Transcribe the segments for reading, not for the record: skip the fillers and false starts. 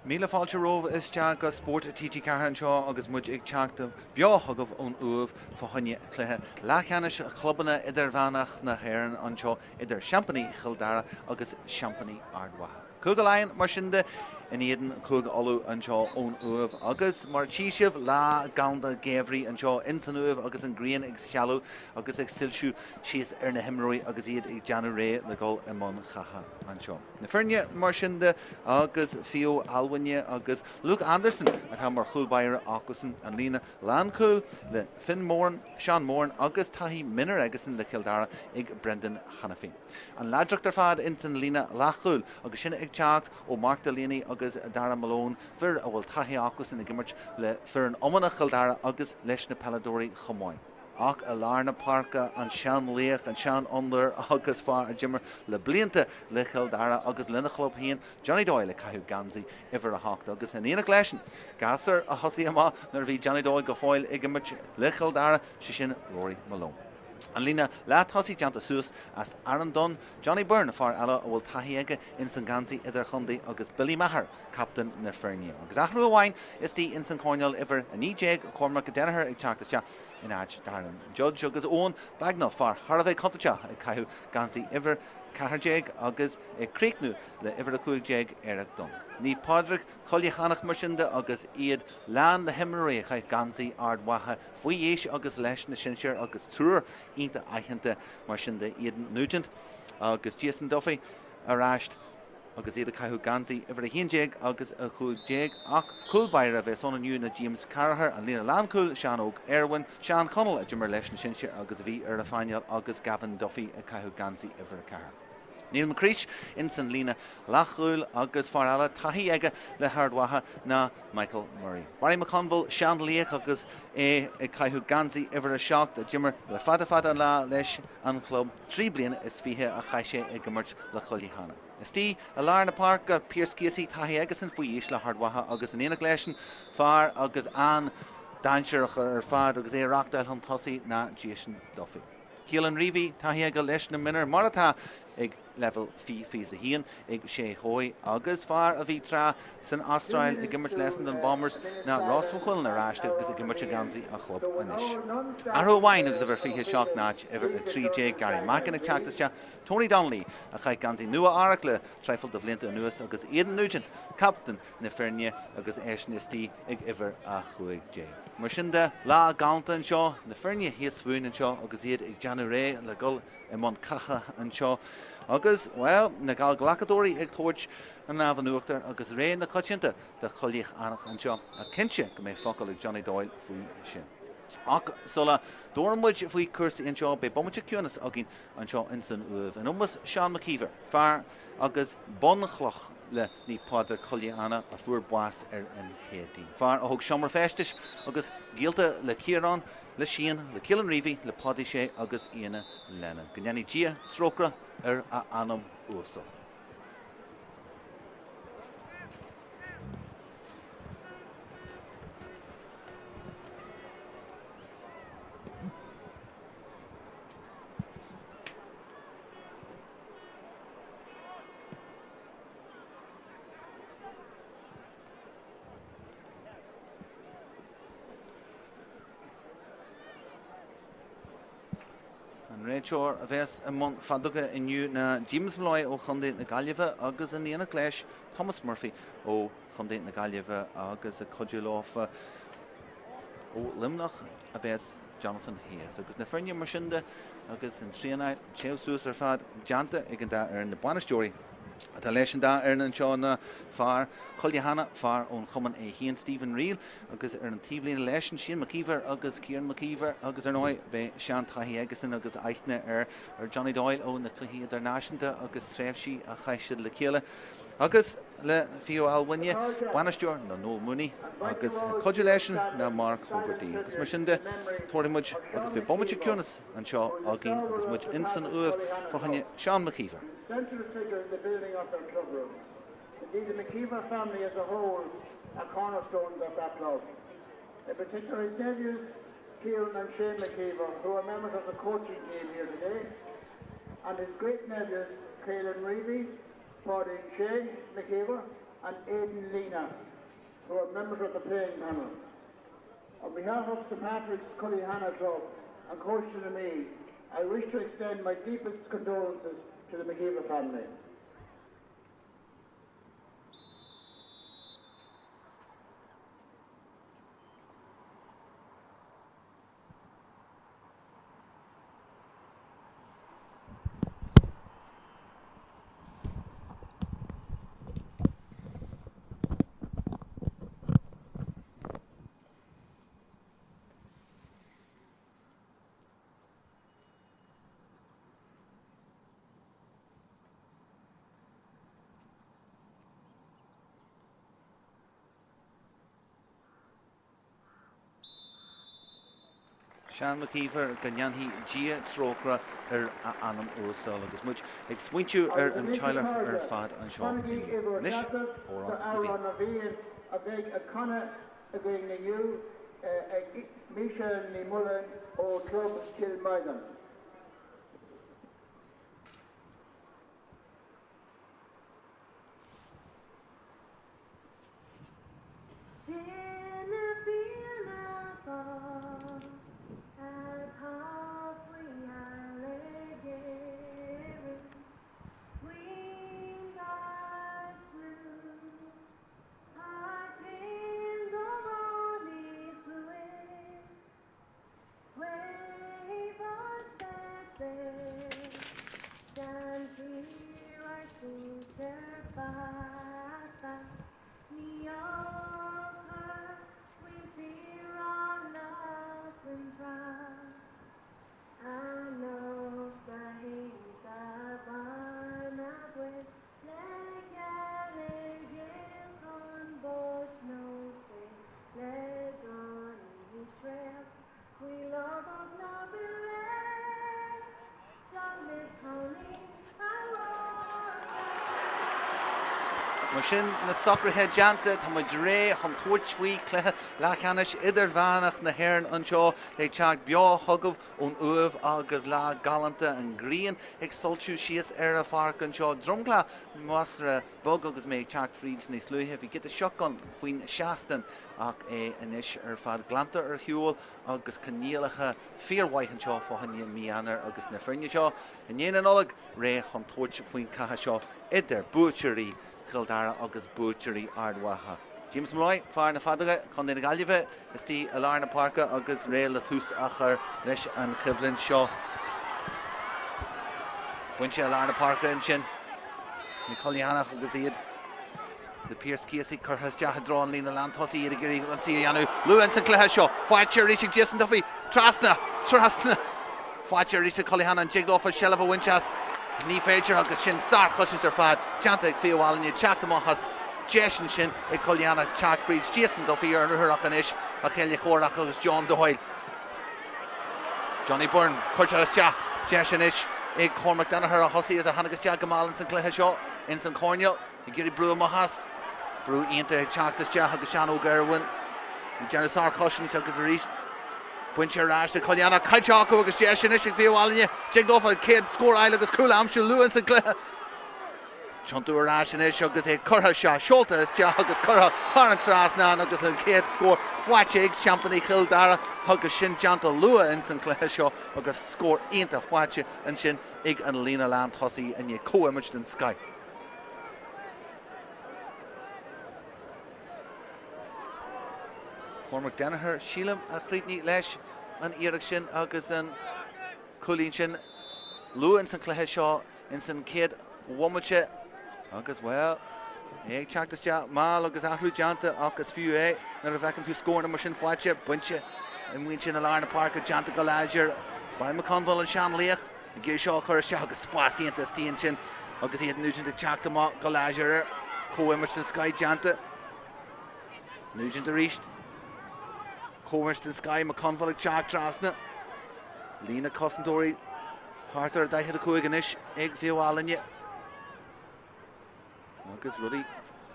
Míle fáilte romh is teag go sport TG4 anseo agus muid ag teachta beo thugah ón Uaimh fáinne cluthe leathcheannis clubbanna Idirmheánach na hÉireann anseo idir Champaigní Kildare agus Champaigní Ardmhaithe. Cúig láin mar sinnde in éideann cúig olú anseo ón Uaimh agus mar tíisibh lá ganda géimhrí anseo in san Uaimh agus an gríon ag sealú agus ag silsiú síos ar na himróí agus iad ag deanú ré le gáil i mbun chacha anseo. Na firne mar sinnde agus Fiodh Almhaine agus Luke Anderson atá mar chúlbaire ácusan an lína láncúil le Finn Mórn, Sean Mórn agus taithí minar agasan le Kildare ag Brendan Hanafin. An láideachtar fad in san lína lachúil agus sinna ag teacht ó Mark Delaney agus Dara Malone fir a bhfuil taithí ácusan ag immert le fir an omana Kildare agus leis na peladóirí chomáin. Ach a lárna Páirc an sean léach an sean under agus far a jimmer le blianta le Kildare agus lena club híon Johnny Doyle le caiú gansaí iver a hácht agus in Eanach leisin. Gasar a hosí amá nar bhí Johnny Doyle go fáil ag immert le Kildare si sin Rory Malone. An lína leat hosí deanta suas as Aaron Dunn, Johnny Byrne far eile a bhfuil taithí aige in san gansaí idir chundaí agus Billy Maher, captain na Fernie. Agus achrú amháin is tí in san Conall iver a níéag Cormac Denneher ag teachtas in áid Darren Judge agus ón Bagnall far Harvey Contacha ag caiú gansaí iver Caharjéag agus ag Creeknú le iver a cuaigéag Eric Dunn. Ní Pádraig Cullyhanna mar sinnde agus iad lean le himraí a chaith gansaí Ardmhaithe faoi dhéis agus leis na Seinnteoir agus túr ionta aitheanta mar sinnde iad Nugent agus Jason Duffy aráist agus iad a caiú gansaí iver a hionjéag agus a chuaigéag ach cúlbaire bheith son aniu na James Carragher an lína láncúil Sean Óg Erwin, Sean Conall a jimmer leis na Seinnteoir agus bhí ar a fáineal agus Gavin Duffy a caiú gansaí iver a Carr. Níl Macríis in san lína lachúil agus far eile taithí aige le Ardmhaithe na Michael Murray. Barry McConville, Sean Léach agus ag caiú gansaí iver a seacht a jimmer le fada lá leis an club trí bliana is fiche a chaise ag gimmert le Cullyhanna. Is tí a lár na Páirc a Pearce Casey taithí agus an faoi dhéis le Ardmhaithe agus in Eanach leisin far agus an dainseach ar fad agus é Rachtail an tosaí na Jason Duffy. Cialan Reevy taithí aige leis na minar mar atá ag level fi a hían ag sé hói agus far a bhí tra san Austrail ag gimmert lesan an bombers na Ross McQuillan aráiste agus ag gimmert a gansaí a chlub inis. Arú bhain agus a bhar fiche seach náid iver a 3J Gary Macken ag teachtas Tony Donnelly a chaith gansaí nua arach le treifil do bhlianta nuas agus Aidan Nugent, captain na Fernie agus éisnistí ag iver a chuaigé. Mar sinnde lá galanta anseo na Fernie híos fún anseo agus iad ag Janu Ré le gul i mbun cacha anseo. Agus, well, na gáil glacadóirí ag tóid an náhanúachtar agus ré na coitianta de Coilleach anseo a cinse go mé focail ag Johnny Doyle faoi sin. Ach, sola dóramid faoi cursaí anseo be bomuite ciúnas agin anseo in san Uaimh. An umas Sean McKeever, far agus bonchloch le ní Pádraig Cullyhanna a fuair buas ar an chéadí. Far a thug seomar festis agus gialta le Ciarán, le Shean, le Cialan Reevy, le Paddy sé agus Ianach Lennon. Gannani dia trócra ar a anam úsa. Réiteoir a bheits a món fadacha inniu na James Malloy ó chundaí na Gaillimhe agus in Eanach leis Thomas Murphy ó chundaí na Gaillimhe agus a Coilleach ó Limnach a bheits Jonathan Hayes. Agus na Fernie mar sinnde agus in tríanaid teamhsús ar fad deanta ag an da ar na Banisteoirí. Tá leis an da ar an seo na far Cullyhanna far ón chuman é híon Stephen Reel agus ar an tíomhlína leis an Sean McKeever agus Kieran McKeever agus ar nói be Sean taithí agasan agus aithne ar Johnny Doyle ó na cluichí idirnáisiúnta agus tréimhsí a chaisiad le chéile. Agus le Fiodh Almhaine, Banisteoir na Noel Mooney agus Coilleach na Mark Hogarty. Agus mar sinnde tuairimid agus be bomuite ciúnas an seo agin agus muid in san Uaimh fáinne Sean McKeever. Central figure in the building of their club room. Indeed, the McKeever family as a whole are cornerstones of that club. In particular, his nephews, Kieran and Shane McKeever, who are members of the coaching team here today, and his great-nephews, Caelan Reevy, Pádraig Shea McKeever, and Aidan Lena, who are members of the playing panel. On behalf of St Patrick's Cullyhanna Club and Coach Naomh, I wish to extend my deepest condolences to the McKeever family. Sean McKeever ganyanhi Gia Tráchtaire Anam Uasal agus much expointu an Tyler fad an Sean Nish or Navan a big a Conall a big na you Misha ni Mullen o club Kilmaidan. Sin na socrthe deanta tá muid ré chun tuairt faoi cluiche leathanis Idirmheánach na hÉireann anseo ag teag beo thugamh ón Uaimh agus lá galanta an Grian ag soltiú síos ar a Páirc anseo dromgla masra bog agus méid teag fríd níos luithe bhí git a seacán faoin seaastain ach é inis ar fad glanta ar hiúil agus caníalacha fíorhaith anseo fáhan Idirmheánach agus na frinne seo in dhéanaan olag ré chun tuairt faoin catha seo idir bútearí Kildare agus bútearí ardmhaithe. James Malloy fear na Pádraig chun na Gaillimhe is tí a lár na Páirce agus ré le tús a chur leis an cuimhlinn seo. Buinte a lár na Páirce in sin na Cullyhanna agus iad the Pearce Casey churthas deach drán lína land thosaí iad a gurí an sí anú luan san cluiche seo fáilte ríise Jason Duffy trasna fáilte ríise Cullyhanna an jiglofa shelf a winchas ní féidir agus sin sár chusin ar fad teanta ag Fiodh ní teachtamachas Jason sin ag Cullyhanna teach fríd Jason Duffy ar an uthach anis a chéile chórach agus John Doyle Johnny Byrne chuirteachas teach Jason ish ag Cormac Danaher a thosaí as a hanagus teach gomáil san cluiche seo in san Corneal i ggurí brú amachas brú ionta ag teachtas teach agus Sean O'Gerwin i dearna sár chusin agus a ríist Buinte ráis na Cullyhanna caiiteach agus Jason ish ag Fiodh jiglofa céad scór eile agus cúla amsú luan san cluiche Chontu ráis in ish agus é curtha seo seolta is teach agus curtha thar an trasna agus an céad scór fáilte ag Champaigh Kildare agus sin deanta lua in san cluiche seo agus scór ionta fáilte an sin ag an lína land thosaí in é Uaimh den Sky. Cormac Danaher sílam a chrídní leis an Iarach sin agus an Cullyhanna sin luan san cluiche seo in san céad womaite agus well ag teachtas teach máil agus athrú deanta agus fiú é nar a bhecinn tú scór na mar sin fáilte buinte i mhaoin sin a lár na Páirce deanta go láidir Brian McConville an Sean Leach i ggéir seo chuir teach agus spáisianta stíon sin agus iad núisin de teachtamach go láidir Uaimh den Sky deanta núisin de ríist Uaimh den Sky McConville ag teach trasna lína cosandóirí Hartar a daichead a chuig inis ag Fiodh agus rudí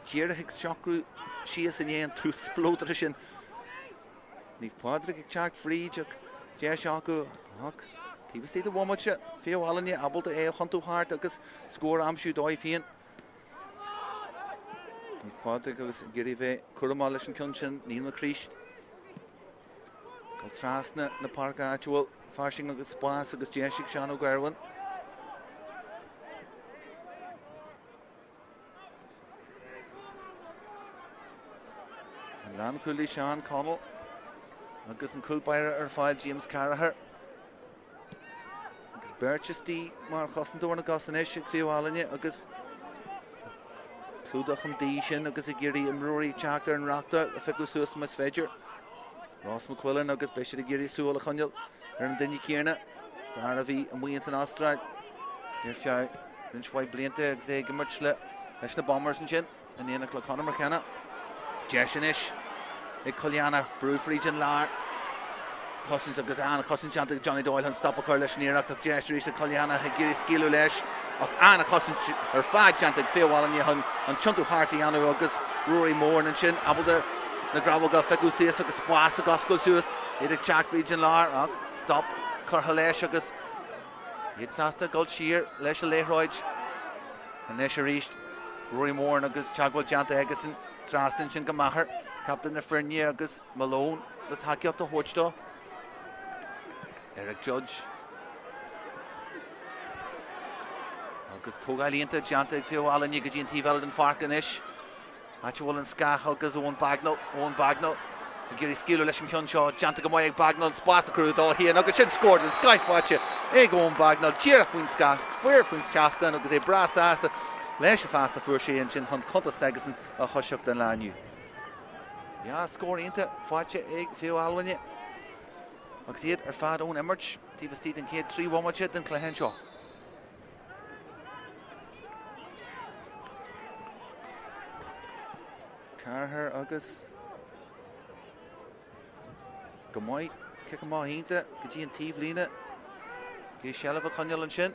tíar a hiic seachrú síos in éon tú splótar sin ní Pádraig ag teach fríd ag de seacu ach tíbh sí do bhmaite Fiodh abalta é a chuntú hart agus scór amsú dóibh féin Ní Pádraig agus géirí bheith cuaramá leis an cion sin níl na críis. Gal trasna na Páirc áitiúil farsing agus spás agus déisiigh Sean O'Gwerwan. An lean Cully Sean Conall agus an Culbaire ar fáil James Carragher. Agus Berchistí mar chosandúir na gasanéis ag Fiodh agus clúdach an dí sin agus I géirí imrúirí Tráchtaire an Reachta a feicú suas mas féidir. Ross McQuillan agus beisiad a géirí súil a Conall ar an duine céarna. Dar a bhí an muíonn san Austraid. Ar feadh an swaid blianta agus é gimmart le leis na bombers an sin an Eanach le Conall McKenna. Jeisianis ag Cullyhanna brúfríd an lár. Cousins agus Anna Cousins ag Johnny Doyle an stop a chuir leis Iarnach ag Jess rís a Cullyhanna ag géirí scíú leis. Ach Anna Cousins ar fáid ag Fiodh an tiontú hartaí anú agus Rory Moore an sin abalda na Craobh gal feicú suas agus spás a gascail suas iad ag teachfríd an lár ach stop chutha leis agus iad sásta gol siar leis a léithróid an leis a ríist Rory Moore agus teagháil deanta agus an trastain sin go maithir captain na Frinne agus Malone le takeíocht a thuirtá Eric Judge agus tógáilíonta deanta ag Fiodh go dtíon tíbhil an farcan is Bhfuil an scach agus Owen Bagnall a géirí scíú leis an cion seo deanta go mbeidh ag Bagnall spás a cruúd á híon agus sin scóir an scaithfáte ag Owen Bagnall tíreach faoin scach fuir faoin teastan agus é brasáasa leis a fásta fuair sé an sin chun contas Segasan a thoiseach den lániu. Ja, scóiríonta fáte ag Fiodh agus iad ar fad ón immert tíbh tíad an céad trí bhhamáte den chluicheann seo. Carragher agus go mbeidh cic má hínta go dtí an tíomh lína go sealamh a Conall an sin.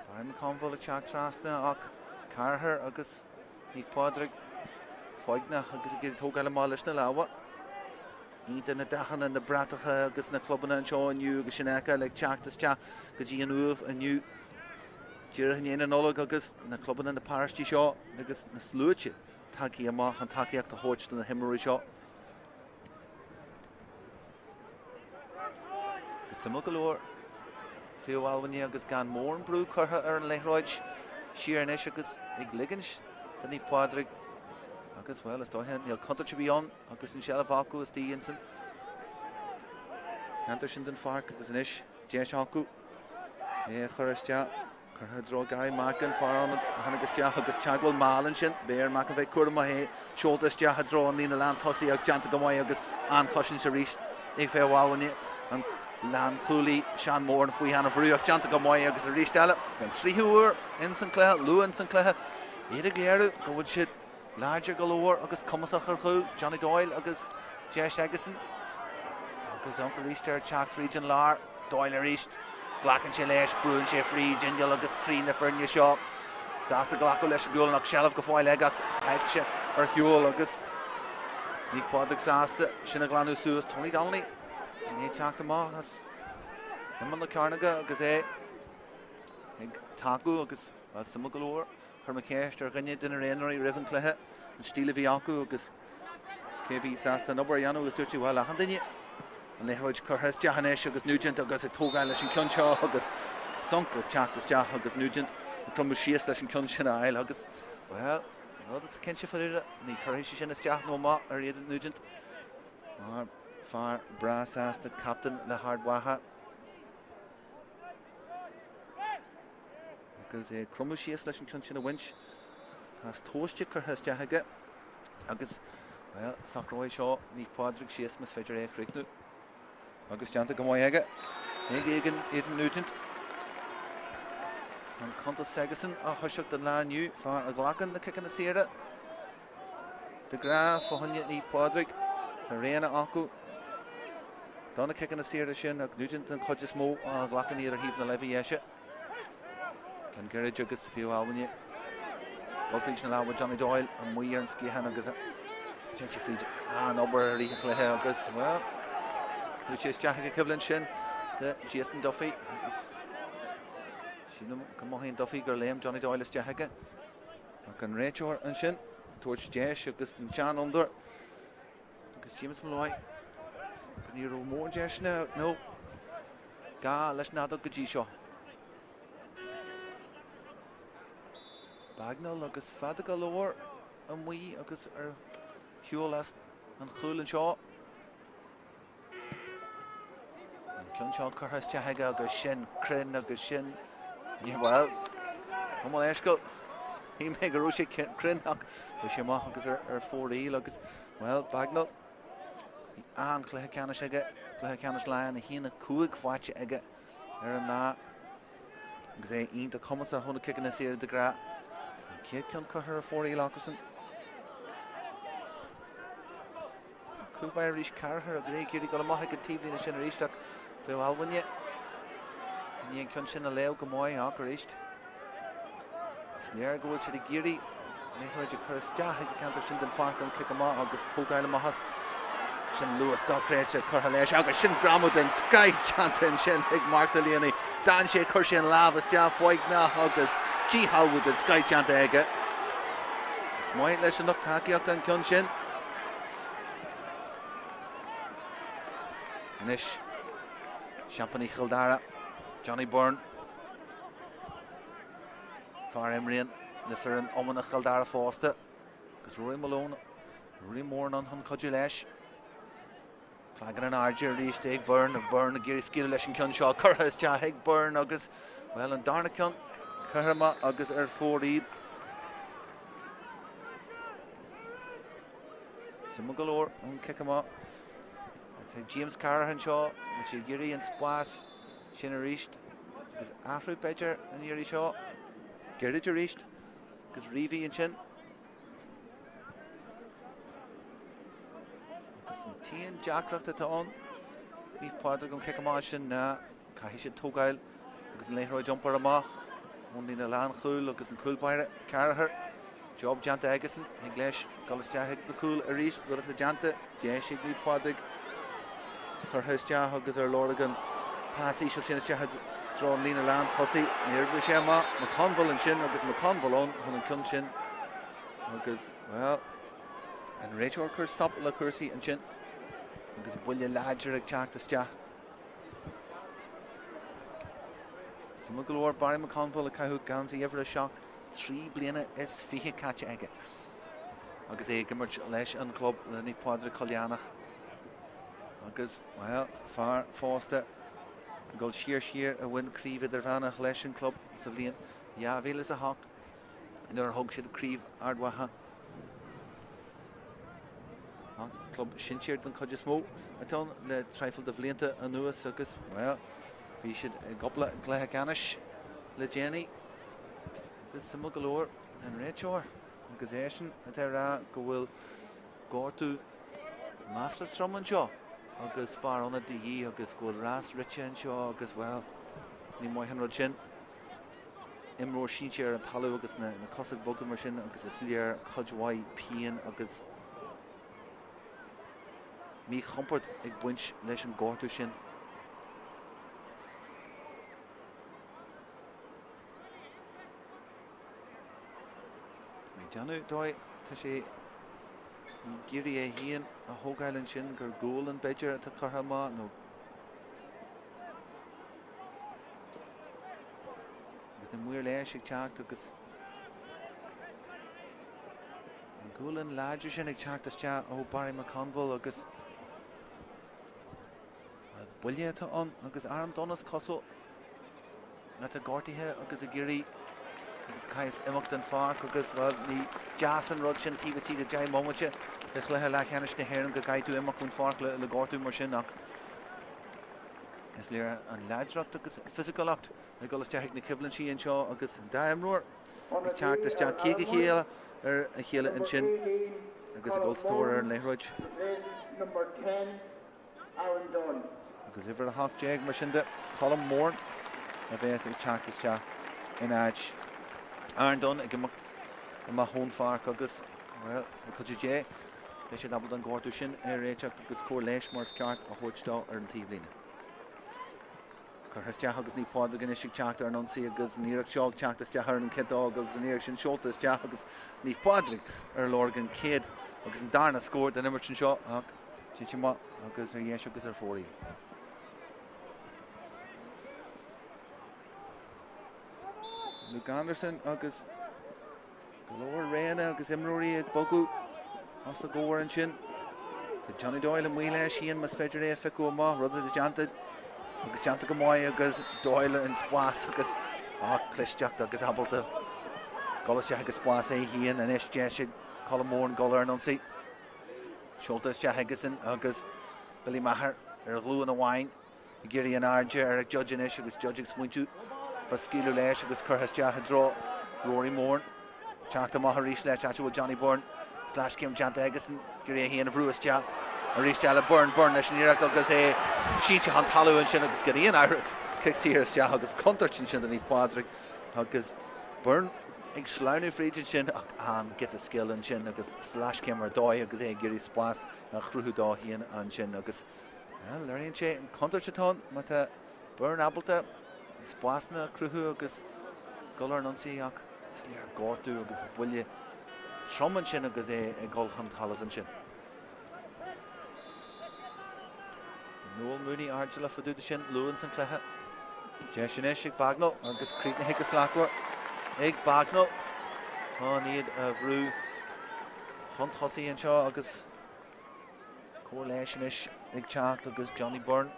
Bain na conmhil a teach trasna ach Carragher agus ní Pádraig Foignach agus a géirí tógáil má leis na láha. Ínta na dachanna na bratacha agus na clubanna an seo aniu agus sin aice le teachtas te go dtí an Uaimh aniu. Díreach an éana nóla agus na clubanna na Páirc seo agus na slúite takeí amach an takeíocht a thuirt na himúí seo. Gus simú go leor Fiodh agus gan mór an brú chutha ar an léithróid siarnis agus ag ligans den ní Pádraig agus bhfuil is dóthain níl contact bíon agus an sealamh acu is tíon san. Cantar sin den Páirc agus an isis déis acu é chuiriste chutha dro Gary Mackin farán hanagus deach agus teagháil málan sin béar mac an bheith cuaramá hé seoltas deach a dro an lína lean tosaí ag deanta go mbeidh agus an chosin sa ríist ag Fiodh an lean Cully Sean Moore an faoi hena bhrú ag deanta go mbeidh agus a ríist eile gan tríthúir in san cléthe luan san cléthe iad a géireadh go bhfuil siad láidir go leor agus cumasach ar chuil Johnny Doyle agus Jess Agason agus an go ríist ar teachfríd an lár Doyle a ríist Glachan sé leis brún sé fríd Jingle agus crín na Frinne seo sásta glacu leis a gúil nach sealamh go fáil ag ag sé ar hiúil agus ní Pádraig sásta sinna glanú suas Tony Donnelly ní teachta má as imman na Carnaga agus é ag taú agus bhil simú go leor chuir céist ar rinne den réanaí rihan cluthe an stíle bhí acu agus cé bhí sásta nobar anú agus dúirtí bhil lechan daine an léithróid chutha deachanéis agus Nugent agus ag tógáil leis an cion seo agus sonca teachtas deach agus Nugent crumú síos leis an cion sin eil agus bhil cin sé faríre ní chuéis sin is deach nó má ar iad Nugent mar fear brasásta captain le hardwatha agus é crumú síos leis an cion sin a winch Tás tóiste chutha deachaige agus bhil sacróid seo ní Pádraig síos mas féidir é chríicnú agus deanta go mbeidh aige ag éigean Aidan Nugent an contas Segasan a thoiseach den lániu fear a ghlachan na cicin na saoire de gra fáhanne ní Pádraig tá réana acu donna cicin na saoire sin ag Nugent an chuid is mó a ghlachan ar híomh na leibhí éise gan gairid agus Fiodh Golfís na láha Johnny Doyle an muí ar an scíhan agus sin sé fríd an obair lícha lethe agus well nu sé deach go ciblann sin de Jason Duffy agus sin go mhaíonn Duffy gur léim Johnny Doyle is deachaige Ac an réiteoir an sin, tuairt Deis agus an Sean under. Agus James Malloy. Ní raibh mór Deis now, no. Gá leis nádó go dtí seo. Bagnall agus fada go leor an mí agus ar hiúlas an chúlann seo. An ceann seo churthas teaithe agus sin, crin agus sin. Well, an bhfuil éisceil. Hí mé go raibh sé crinach go sé maith agus ar fóraí agus, well, Bagnall. An Cullyhanna aige, Cullyhanna lein a hína cuaig fáite aige ar an ná. Agus é ionta cumas a thuna kicking na séir de gra. Céad ceann chuthar ar fóraí láchasan. Cúlbair rís carthar agus é céirí go maithe go tíomhlína sin ar isteach bheith Almhaine. Níon ceann sin a léamh go máid ach ar iist. Snéir go bhfuil siad i géirí. Néhráid a chur isteach go ceantar sin den Páirc an kick amach agus tógáil amachas. Sin Lewis Dockréite chutha leis agus sin gramú den Sky Chantain sin ag Máirtín Dan sé chur sin lábh isteach Fiodh agus G Allenwood den Sky Chantain aige. Smáid leis an nachtaíocht an ceann sin. Anis Champaní Kildare, Johnny Byrne. Far Imrian na fearan omana Kildare fásta. Agus Rory Malone, Rory Moore an codú leis. Flagan an Arger rís ag Byrne, Byrne a géirí scíile leis an ceann seo. Curthas teaithe ag Byrne agus, well, an darna ceann Curthama agus ar fóraí. Sima go leor an kick amach. James Carahan seo, which is géirí an spás sin a ríist. Agus Afrú Beidir an géirí seo. Geirid a ríist. Agus Rivi an sin. Tíon Jackdracht atá Bhí Pádraig an kick amach sin na caithfidh sé tógáil agus an léithreoid jumpar amach. Mundí na lean chúil agus an cúlbaire Carahar. Job Janta Egerson ag leis galas teaithe na cúil a ríist rud a Janta. Deis ag Bhí Pádraig. Churthas teaithe agus ar Lorgan pasí seil sin teaithe drón lína lean thosaí. Níor bhí sé amach McConville an sin agus McConville ón chun an ceann sin. Agus, well, an réiteoir chur stop le cuasaí an sin. Agus buile láidir ag teachtas teach. Sima go leor Barry McConville a caiithú gansaí ever a seacht 3 bliana is fiche caite aige. Agus é gimmert leis an club le ní Pádraig Coilleach. Agus, well, far fásta go siar a win Craobh Idirmheánach leis an club sa bhliain. Ja, bhéal is a hacht. Nuair thug siad Craobh ardmhaithe. Club Seinnteoir den chuide smó atá le treifil de bhlianta an nuas agus, well, bhí siad gobla Cullyhanna le Jenny. Agus sima go leor an réiteoir agus é sin atá rá go bhfuil gártú Master Strum an seo agus fearna de agus go bhfuil rás rite an seo agus, well, ní maithan rud sin. Imróir Seinnteoir an talú agus na cosach bogam mar sin agus is léir chuidmhaid pean agus mí chomport ag buint leis an gártú sin. Mé deanú dóid tá sé géirí é híon a thógáileann sin gur gúil an Beidir atá chutha amach nó. Agus na muir leis ag teacht agus an gúil an láidir sin ag teachtas teach ó Barry McConville agus buile atá an agus arm donas cosú atá gártaithe agus a géirí agus caiis imeacht an Páirc agus, well, ní jazz an rud sin tíbh siad a deich mómate le chluthe le cheannis na hÉireann go gaiithú imeacht an Páirc le gártú mar sin ach. Is léir an leidracht agus physicalacht le golas teach na ciblann sí an seo agus daimróir ag teachtas teach cé chéile ar a chéile an sin agus a goldtóir ar an léithreoid. Number 10, Aaron Dunn. Agus ifir a hacht déag mar sin de Colm Mór a bheits ag teachtas teach in áid. Aaron Dunn ag amach hón Páirc agus, well, a chuidir dé leis sé nabal an gártú sin ar réiteach agus cóir leis mar ceart a thuirtá ar an tíomhlíne. Curthas agus ní Pádraig in isig Tráchtaire an onsaí agus níreach seog teachtas Sathairn an Kildare agus níreach sin seoltas agus ní Pádraig Lorgan céad agus an darna scór den immer sin seo ach sin má agus dhéis agus fórí. Luke Anderson agus Galore Réna agus Imróí ag bogu as the gower an sin. The Johnny Doyle and Wheelesh hían mas féidir fiú má rud a janta agus janta go mai agus Doyle in spás agus clisteach agus abalta Coilleach agus spás hían an is jeisig Colmór golar an onsaí. Seoltas Hegason agus Billy Maher glú an bhhain I géirí an airde ag judge inis agus judgeig smuintú fa scíú leis agus curthas drá Rory Moore. Teachta maith rís leis atú Johnny Byrne / Kim Janta Egason géirí hían a bhrúas a rís le Byrne leis an iirecht agus síte an talú an sin agus guríon airas kicksíras agus contartin sin ní Pádraig agus Byrne ag sláinú frídin sin ach get a skill an sin agus / Kim ar dói agus géirí spás a chrúthú dá hían an sin agus leíonn sé an contartitá má Byrne abalta spásna cruthú agus golar an onsaí ach is léar gáirú agus buile Shroman sin agus gol an talamh sin. Noel Mooney Argela faúda sin Lewin san clethe. Jesin ag Bagnall agus Cretan Hickes Lackwar ag Bagnall. Níad a bhrú Hunt Hussey an seo agus Coilleach ag Teacht agus Johnny Byrne.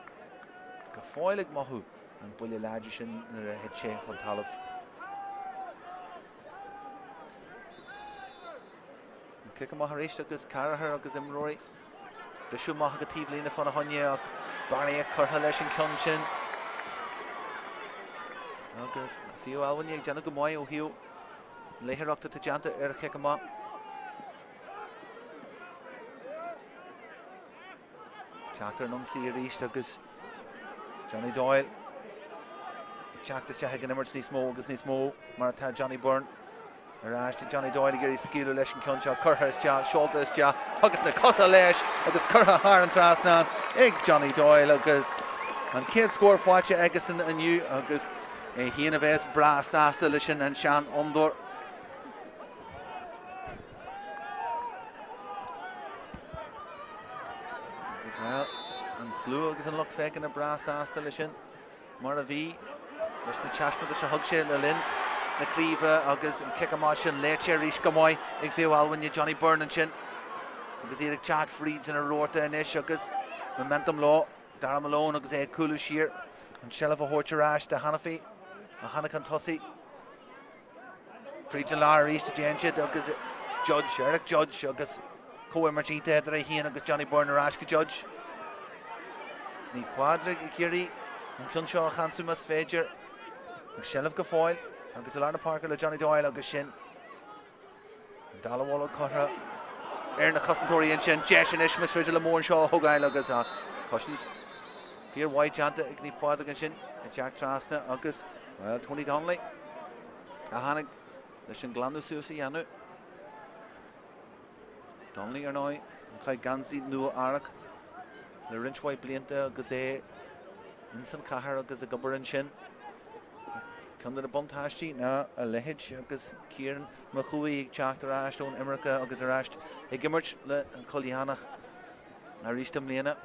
Go fáilig maithú an buile láidir sin ar a head sé an talamh. Kick a maharéis agus Carahar agus Imróí. Brisú maith go tíomhlína fan a honne ach Barney chutha leis an ceann sin. Agus Fiodh Almhaine ag deanna go maiid ó hiú. Léitheachta tá deanta ar a kick a maith. Tráchtaire an onsaí a ríist agus Johnny Doyle. Teachtas ag an immert níos mó agus níos mó mar tá Johnny Byrne. Arráiste Johnny Doyle géirí scíú leis an ceann seo curthas seoltas agus na cosa leis agus curtha thar an trasna ag Johnny Doyle agus an céad scór fáilte Egason aniu agus híana a bheits bra sásta lei sin an sean ondor. Agus well an slú agus an lucht fécin a bra sásta lei sin mar a bhí leis na teasma se thug sé le linn. Na clíomh agus an kick a sin léite rís go maiid ag Fiodh Almhaine Johnny Byrne an sin. Agus iad ag teacht fríd in a róta inis agus momentum lá dar malón agus Cullyach an sellh a thuirteráis de Hanafi a Hannach an tosaí. Fríd an lá rís a déanseid agus judge Eric Judge agus co-emergínta idir a hían agus Johnny Byrne arás go judge. Sníomh Pádraig I géirí an ceann seo a chansú mas féidir an sellh go fáil. Agus Alana Parker le Johnny Doyle agus sin. Dalawall chutha na Cosantúirí an sin Jesin is mas féidir le mór seo thugáil agus cosins. Fíor White Janta ag ní Pádraig an sin a teach trasna agus Tony Donnelly a hannig leis an glanú suas a dhéanú. Donnelly ar náid an chaid gansaí nua Armagh le rinseáid blianta agus insan cahar agus a gobar an sin. Cumdar a buntáistí ná a lehéid agus Ciaran má chuaí ag teacht arráist ón Imreacha agus arráist ag gimmert le Cullyhanna a ríist am léana.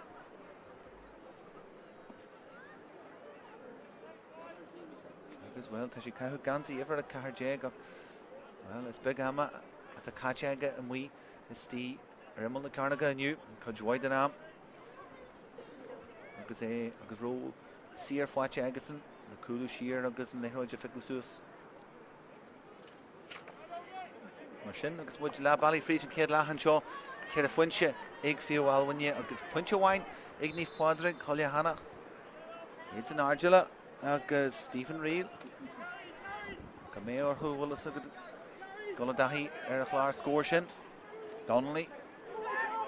Agus well tá sí caithú gansaí ifar a cahar déag ach well is big ama a tá caite aige an mí is tí ar imol na carnaga aniu chud dwaid an am. Agus agus ró sír fáite agasan na Cullyach agus an léithróide fiú suas. Mar sin agus bud le bailí fríd an céad leathan seo céad a foiinse ag Fiodh Almhaine agus pointe bháin ag Naomh Pádraig Coillehanna. Iad an Argela agus Stephen Reel. Go mé orthú bhfulas agad go le daithí ar a chlár scóir sin. Donnelly.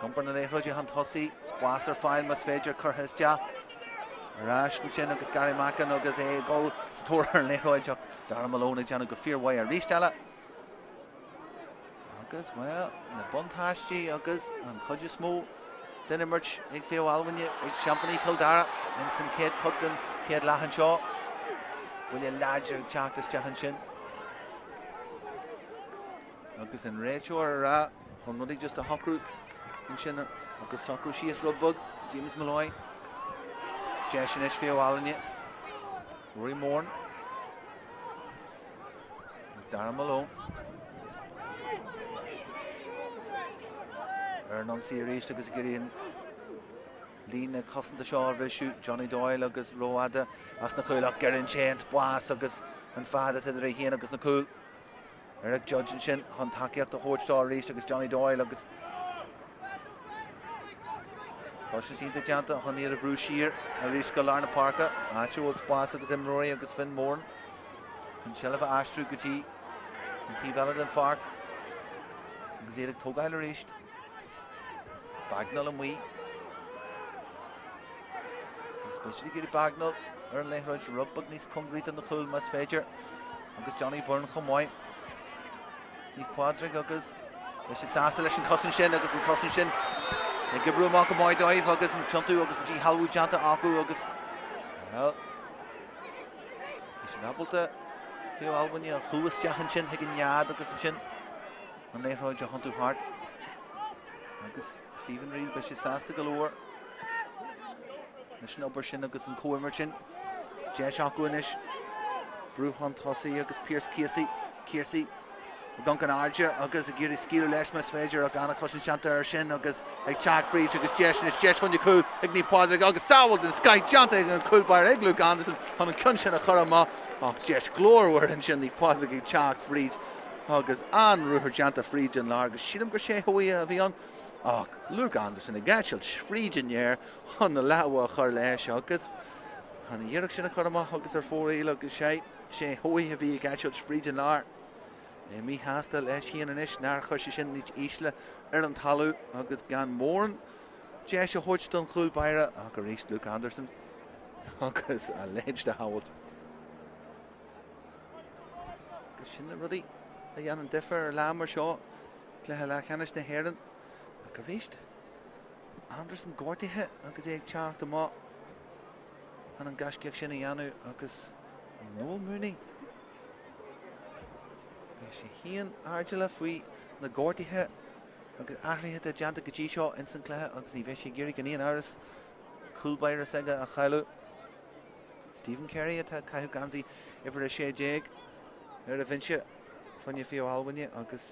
Gumpar na léithróide an tosaí spás ar fáil mas féidir curthas de. Arráis an sin agus Gary Macan agus gol sa tóir an léithróide dar malóna deanna go fíorhaid a rísteile. Agus well na buntáistí agus an chuide smó den immert ag Fiodh Almhaine ag Champaigh Kildare in san céad cugdan céad leathan seo. Bhuaile láidir ag teachtas teachan sin. Agus an réiteoir ará chun nudaí just a hocrú in sin agus socrú síos rubbug James Malloy. Jesin is Fiodh Almhaine. Rory Morn. Is Darren Malone. Eanach series agus guríonn lína cosanta seo bheisiú Johnny Doyle agus Roada as na Coilleach gerin chance buas agus an fada idir hÉireann agus na Cool. Eric Judge sin chun takeíocht a chóirtá rééis agus Johnny Doyle agus Cosisií de deanta chun iad a bhrú siar a rééis go lár na Páirce áitiúil spás agus imróí agus Finn Morn an sellh astrú gotí an tíhheile den Páirc agus éad ag tógáil a rééis Bagnall an mí especially gurí Bagnall ar an leithróid rubbag níos concrete an na Cool mas féidir agus Johnny Byrne chomáid ní Pádraig agus leis sé sásta leis an cosan sin agus an cosan sin ag gibrú amach go máid dóibh agus an tiontu agus an halú deanta acu agus well is an abalta Fiodh Almhaine a chuas teachan sin ag an nead agus an sin an leithróid a chontú hart agus Stephen Reid leis sé sásta galóir leis an obair sin agus an cóimir sin Jeis acu inis Brúchan Tosaí agus Pierce Kearsey Duncan Arja agus a gurí scíú leis mas féidir ag Eanach chun seanta ar sin agus ag teach fríd agus Jeis fan Cool ag ní Pádraig agus sábhal den Sky deanta ag an Cool bar ag Luke Anderson chun an cun sin a chur amach ach Jeis glórhar an sin ní Pádraig ag teach fríd agus an ruthar deanta fríd an lá agus siadam gur sé thuí a bhí an ach Luke Anderson ag gaiisiil fríd an near chun na leabhá a chur leis agus chun dhéireach sin a chur amach agus ar fóraíil agus sé thuí a bhí ag gaiisiil fríd an lá mí háasta leis hÉireann inis nar chuir sé sin níos ísle ar an talú agus gan mórn Jeis a thuirt don chúil baire a go rééis Luke Anderson agus a leid de hault. Agus sin na rudí a dhéanann differ ar lámar seo chluthe lechanis na hÉireann a go rééis Anderson gortaithe agus ag teacht amach an an gasceach sin a dhéanú agus an Noel Mooney sé híon ardile faoi na gortaithe agus aithrithe a deanta gotí seo in san chluthe agus ní bheith sé géirí go níon áras coolbair aige a chailú Stephen Carey atá caiithú gansaí ifar a sé déag ar a bhainse fanne Fiodh Almhaine agus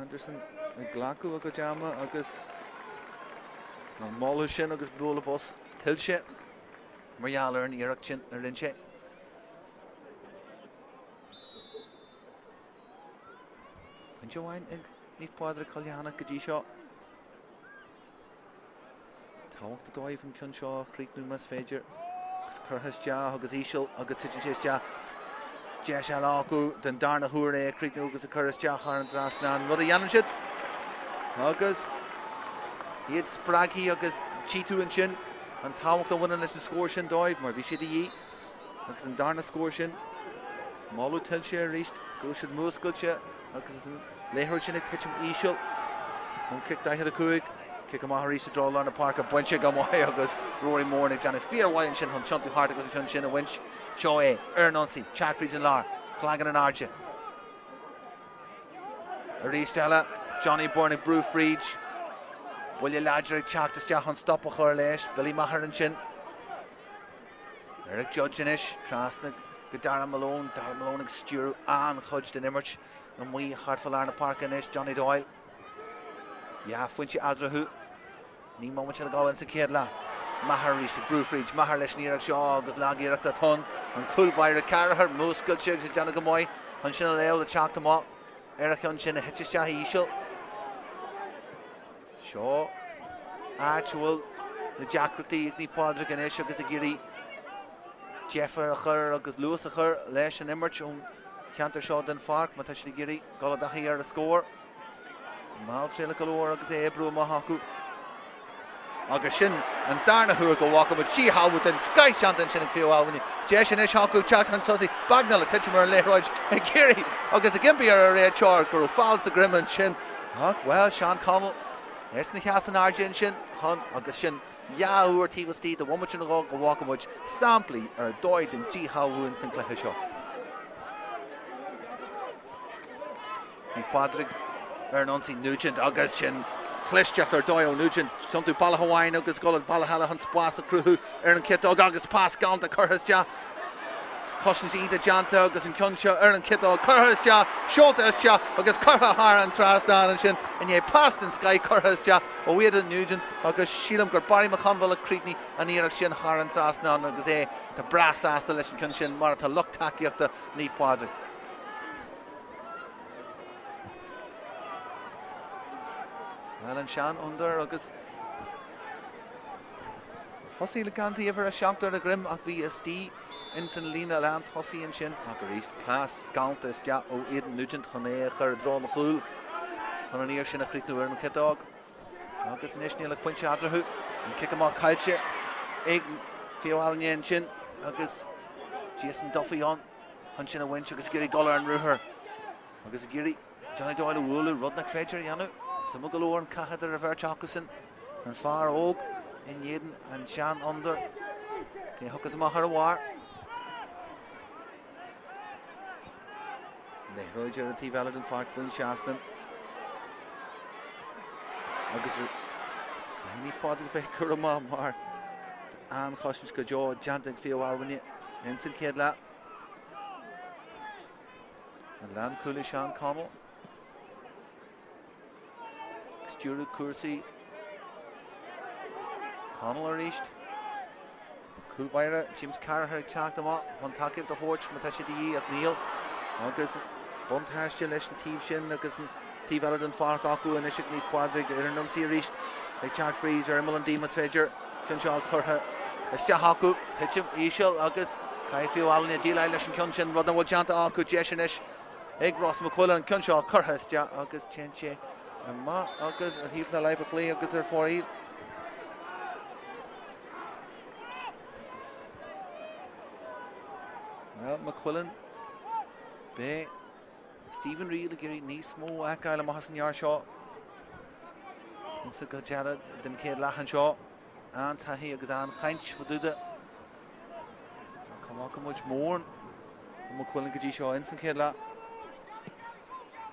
Anderson a ghlacu a go deama agus an máú sin agus búla bos tilse Marall ar an iireach sin ar rinse. An Joáin ag ní Pádraig Cullyhanna go dtí seo. Táhacht a dóibh an cinn seo chríicnú mas féidir agus curthas de agus íseal agus tuidir sé de Jeis eile acu den darna thuair é chríicnú agus a curthas de char an dras ná rud a dhéanann siad agus iad spragaí agus tíú an sin an táhacht a bhaine leis na scóir sin dóibh mar bhí siad a dhí agus an darna scóir sin máú til sé a ríist go siad múscailte agus is an léthúir sin ag titim íseal an cic daithir a cuaig cic amach ríist a dráil na Páirc a buinte go mhaith agus Rory Morn ag deanna fíorhhain sin chun tiontú hart agus an sin a bhaint seo é Eanach teachfríd an lár chlágan an áirte a ríist eile Johnny Byrne ag brú fríd Bhuaile láidir ag teachtas de chun stop a chur leis Billy Maher an sin Eric Judge inis trasna go Darren Malone ag stúrú an chuid den immert an mí chartfall na Páirc inis Johnny Doyle fuinte adrathú ní moment sin a gáil sa céad le Maher ríist ag brú fríd Maher leis níireach seo agus lágéireacht a thun an coolbair a carthar múscailte agus deanna go mhaith an sin a léil a teacht amach Eric an sin a hitiste a íseal Seo áitiúil na deacrachtaí ag ní Pádraig inis agus a gurí Jeffar a chur agus Lewis a chur leis an immert ón cheantar seo den Páirc má tá sé gurí gála dachaí ar a scór Máil tréile golóir agus ébrú amach acu agus sin and darna húr go walk with she how within sky chanting sin Fiodh when Jesh and Ishaku Chattan Tussi Bagnell Titchmer and Leroy and Gary agus a gimpy or a red char girl falls the grim and shin well Sean Conall yes na cast an argin shin hun agus shin ya who tiva steed the one much in the go walk much samply or doid and G how in Sinclair show Pádraig Nunsi Nugent agus shin Clisteach or Doyle Nugent something Bala Hawaiian agus Gullad Bala Hallahan Spas the crew Eanach Kitog agus pass Ganta Curtis Ja Cushions Ida Janta agus in Kunsha Eanach Kitog Curtis Ja Schultes Ja agus Curha Haran Trasdan and Shin and ye passed in Sky Curtis Ja Oweida Nugent agus Sheelam gur Barry McConville Creekney and Eanach Shin Haran Trasdan agus the brass ass the Lishin Kunshin Martha Luck Taki up the Neath Pádraig. Alan Shan under agus Hossie Leganzi ever a chapter the grim ach VSD Inson Lena Land Hossie and Shin Agarish pass Gantas Ja O Eden Nugent Hane Her Draw Mahul on an ear Shin a creek to earn Kitdog agus Nishni like Punch Adrahu and kick him off Cullyach Egg Fiodh and Shin agus Jason Duffy on Hunchin a winch agus Gary Dollar and Ruher agus Gary Johnny Doyle Woolu Rudnick Fedger Yanu some galore and Cahada River Chakusin and Far Og in Yedin and Shan under. Can you hook us a war? Leroy Gerard Valid and Fark Fun Shaston. August I need Pádraig Kurama Mar Anne Cushions Kajo, Jantic Fiodh when you Ensign Kedla and Land Coilleach Conall. Stuart Coursey Conall are reached Coolbyra James Carragher checked them up on top of the horse Matasha D at Neil August Buntash Election Team Shin August T Valid and Fark Aku and Ishik Neath Pádraig Idirmheánach reached they Chad Freezer Emil Demas Fedger Kunshal Curha Estja Haku Titchim Ishil August Kai Fiodh Allen Deal Election Kunshin Roddenwood Janta Aku Jeshinish Egg Ross McQuillan and Kunshal Curha Estja August Chenche and Ma August are heaping the life of clay August are 4-8 well McQuillan Bay Stephen Reed Gary Nismo Akaila Mahasan Yarshaw Insa Jared Den Kid Lahan Shaw and Tahi Agazan Hench for Duda come on much more McQuillan Gaji Shaw Instant Kid La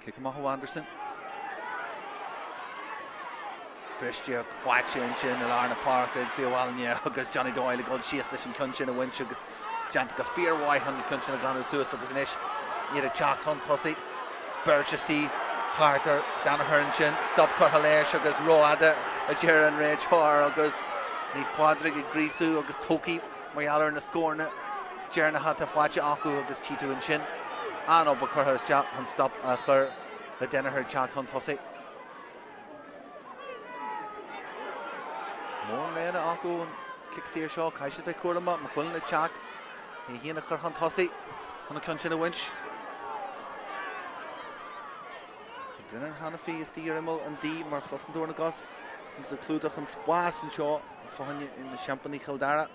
kick him off Anderson Bristol Fwatch in Alarna Park Fiodh Allen agus Johnny Doyle gold Sheastish and Kunshin a winch agus Jantica Fear White and Kunshin a Ganu Suas agus Nish Need a Chalk Hunt Hussy Birchesty Harter Danaher and Shin Stop Curhalesh agus Roada a HÉireann Rage Har agus Neath Pádraig Grisu agus Toki Marialler in the scorna Jerna Hata Fwatch Aku agus Chitu and Shin Ano Bucurhas Jack and Stop Her the Danaher Chalk Hunt Hussy More men Aku and kicks here Shaw Kaisha Fe Kurlama McQuillan a Chalk Eanach Hunt Hussy on the Kunshin a winch Brennan Hanafi is the Irimel and D Mar Chosendorn Gus comes the Cludach and Spas and Shaw Fahanya in the Champagne Kildare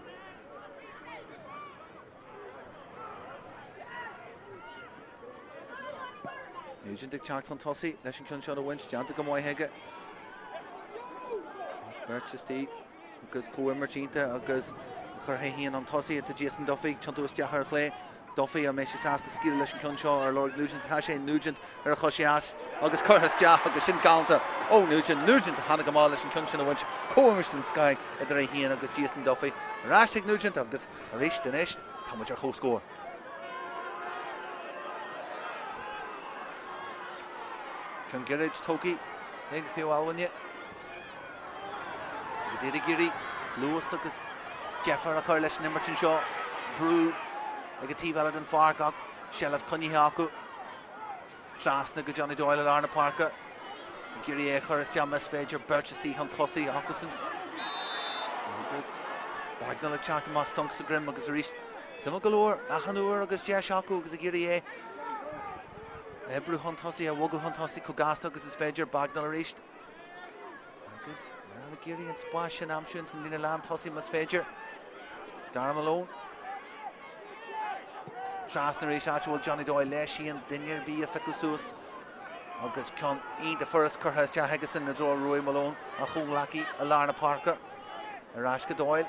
Nugent Dick Chalk Hunt Hussy Leshin Kunshin a winch Janta Gamoy Hege Birchesty agus Coilleach Marchinta agus Curhahian on Hussy at the Jason Duffy Chantu is Jahar Clay Duffy a Messi Sass the skill Leshin Kunshaw or Lord Nugent Hashe Nugent or Choshias agus Curtis Jah agus Shin Counter oh Nugent Hanagamal Leshin Kunshin a winch Coilleach in Sky at the Rahian agus Jason Duffy Rashig Nugent agus Rish Dinesh how much our whole score Kungirage Toki Big Fiodh Allen Giri Lewis agus Jeffer a Coilleach Nimmerton Shaw Brew like a T Valid and Fark Shell of Conyahaku Trasna go Johnny Doyle Arna Parka Giri Echor Jamas Fedger Birchesty Hunt Hussy Akusin Bagnell a Chatama Sunks a Grim agus Rish Simogalore Ahanur agus Jeshaku agus Giri Ebru Hunt Hussy a Wogu Hunt Hussy Kogasta agus Fedger Bagnell a Rish agus Well, Geary and Splash and Amshins and Lina Lamb tossing mas féidir. Dara Malone. Trasnary actual Johnny Doyle Leshi and Dinner B a Ficusous. August can eat the first Curhas Jahageson and draw Roy Malone, a Hulaki, a Larna Parker, a Rashka Doyle.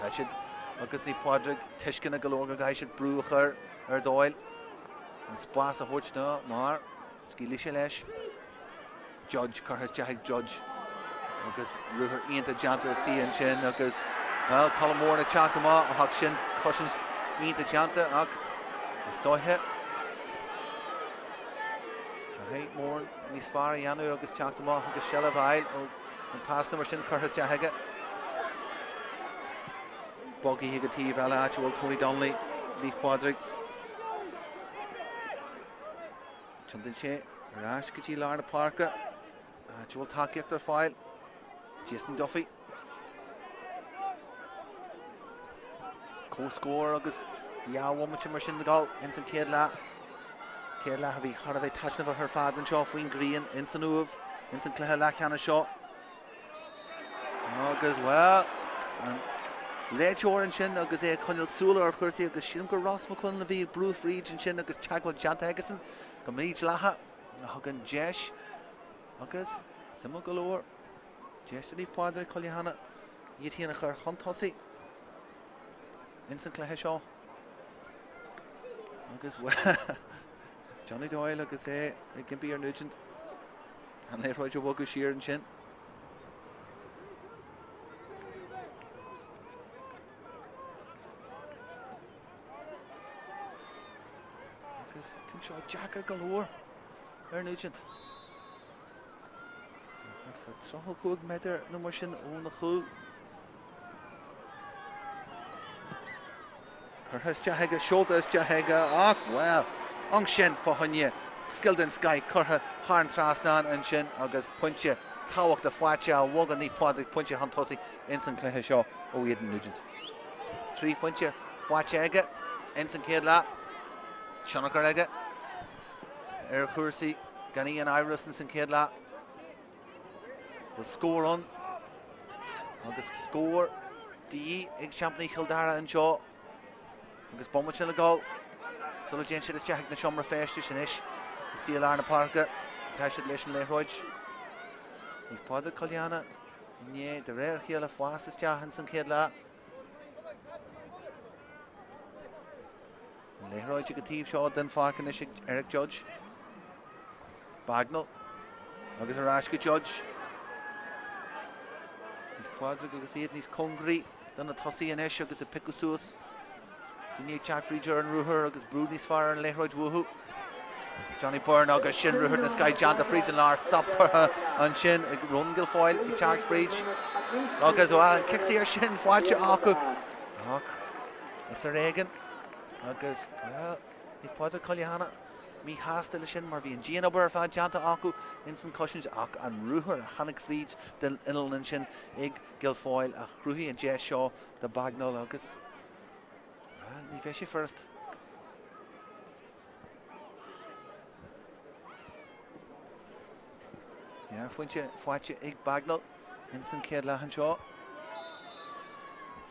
Touch it. August ni Pádraig, Tishkin a Galorga guy should brew her Doyle. And Splash a Hutch no, Mar, Skillish Lesh. Judge, Curhas Jahag Judge. August Ruher Ian Janta Stee and Chin, August. Well, Colin Moore and a Chakama, a Huckshin, Cushions, Ian Janta, Ag. Stoi hit. Hey, more Nisfara Yanu, August Chakama, August Shella Vile, and pass number Shin Curtis Jahaga. Boggy Higati, Vala actual Tony Donnelly, Leaf Pádraig. Chundinche, Rash Kaji Larna Parker, actual Taki file, Jason Duffy. Co-score, August Yah Woman Chimmershin the goal, Ensign Kedla. Kayla have a touch of her father and shaw Fween Green, Ensign Uaimh, Ensign Cullyhanna shaw. August well. And Red Orange Shin, August a Conall Sula or Cursi, August Shimker Ross McCullen Levy, Bruce Reed and Shin, August Chagwell Jant Egerson, Gamage Laha, Hogan Jesh, August Simo Galore, Jesh Leaf Pádraig, Coillehanna, Eanach her Huntossi, Ensign Cullyhanna. August well. Johnny Doyle, like I say, it can be your Nugent. And they Roger Wogu Sheer and Shin. Because can show Jacker galore. There Nugent. For Trochel Coog Medder, no more Shin, own the Coog. Curhas Jahaga, shoulders Jahaga, ah, well. Ong Shin for Hunya, skilled in Sky, Curha, Harn Trasnan and Shin, August Puncha, Tawak the Fwacha, Wogan Leaf Pádraig, Puncha Huntossi, Ensign Cullyhanna, O Eden Nugent. 3 Puncha, Fwacha Ega, Ensign Kedla, Shonakar Ega, Kursi, Gani and Iris and St Kedla. Will score on. August score, the Egg Champney, Kildare and Shaw. August Bombach in the goal. So the Jane should have checked the Shumra Festish and Ish. The Steel Arna Parker. Tashid Lishon Lehroj. We've Pádraig Cullyhanna. Yeah, the rare heel of Wasses Jahanson Kedla. Lehroj Jigativ Shaw, then Farkanish, Eric Judge. Bagnall. August Arashka Judge. We've Pádraig, you can see it in his Congri. Then a Tossi and Ish, August a Picusus. Dinny Chat Freeger and Ruher, August Broodney's Fire and Lehroj Woohoo. Johnny Byrne, August Shin Ruher, this guy Janta Freed and Lars stop her on Shin, Run Gilfoyle, he charged Freed. August well, kicks here Shin, Fwacha Aku. Ak, Mr. Reagan. August, well, if Pádraig Cullyhanna, me has the Shin, Marvin Gina Burfa, Janta Aku, instant cushions, Ak and Ruher, Hannick Freed, the Inland Shin, Ig Gilfoyle, Ruhi and Jess Shaw, the Bagnall, August. Well, Niveshi first. Yeah, Fwacha Ig Bagnall, Instant Kedla and Shaw.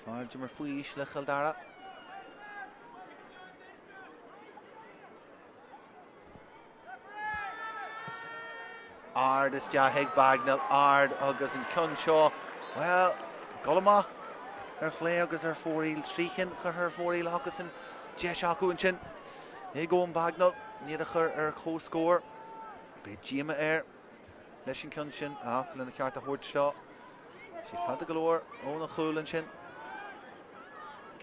Farjimmer Fuish Le Kildare. Ard is Jahig Bagnall, Ard, August and Cunshaw. Well, Gullama. Her Clay August her 4-heel Shriekin, her 4-heel August and Jesh Aku and Chin. They go on Bagnall, near her co-score. Big Jima Air. Leshin Kunshin, Akl and the Carta Hortshaw. She found the galore, Ona Khul and Shin.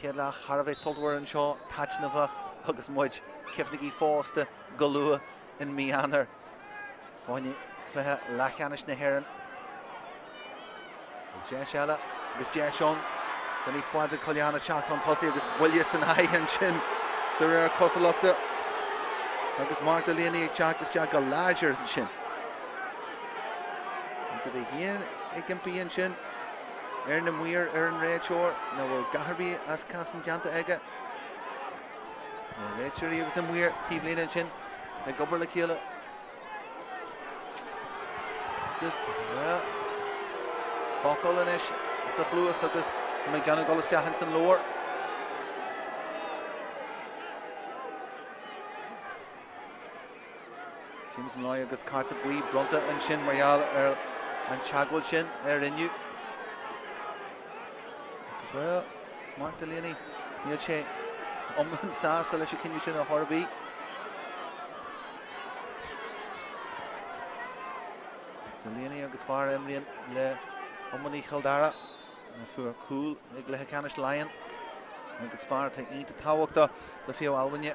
Kedla, Harvey Saltwer and Shaw, Tachnavach, August Mudge, Kevnigi Foster, Galua and Meander. Fonny, Cleha, Lachanish HÉireann. Jesh Ella, August Jeshon. Then he's Pádraig Cullyhanna, Shachton Tossi, August Willius and High and Chin. The rare Cosalocta. August Mark Delaney, Chactus Jack, a larger than Shin. Because it can be in Shin. Earn Weir, Earn Rachor. Now will Gaharby as Cassin Janta Ega. Now Rachor, he was them Weir, Tivlin and Shin. The Gubber Lakila. This, well, focail in ish sa chlúas agus me Johnny Gullis Jahanson lower. James Malloy agus Carta Bui Brunta and Shin Marial and Chagwell Shin Rinnu. Well, Mark Delaney, Neil Shea, Sass, Alicia Kinnushin or Horby. Delaney agus far Emrian le Omani Kildare for cool Iglehacanish Lion agus far to eat the Tawakta the Fiodh Almhaine.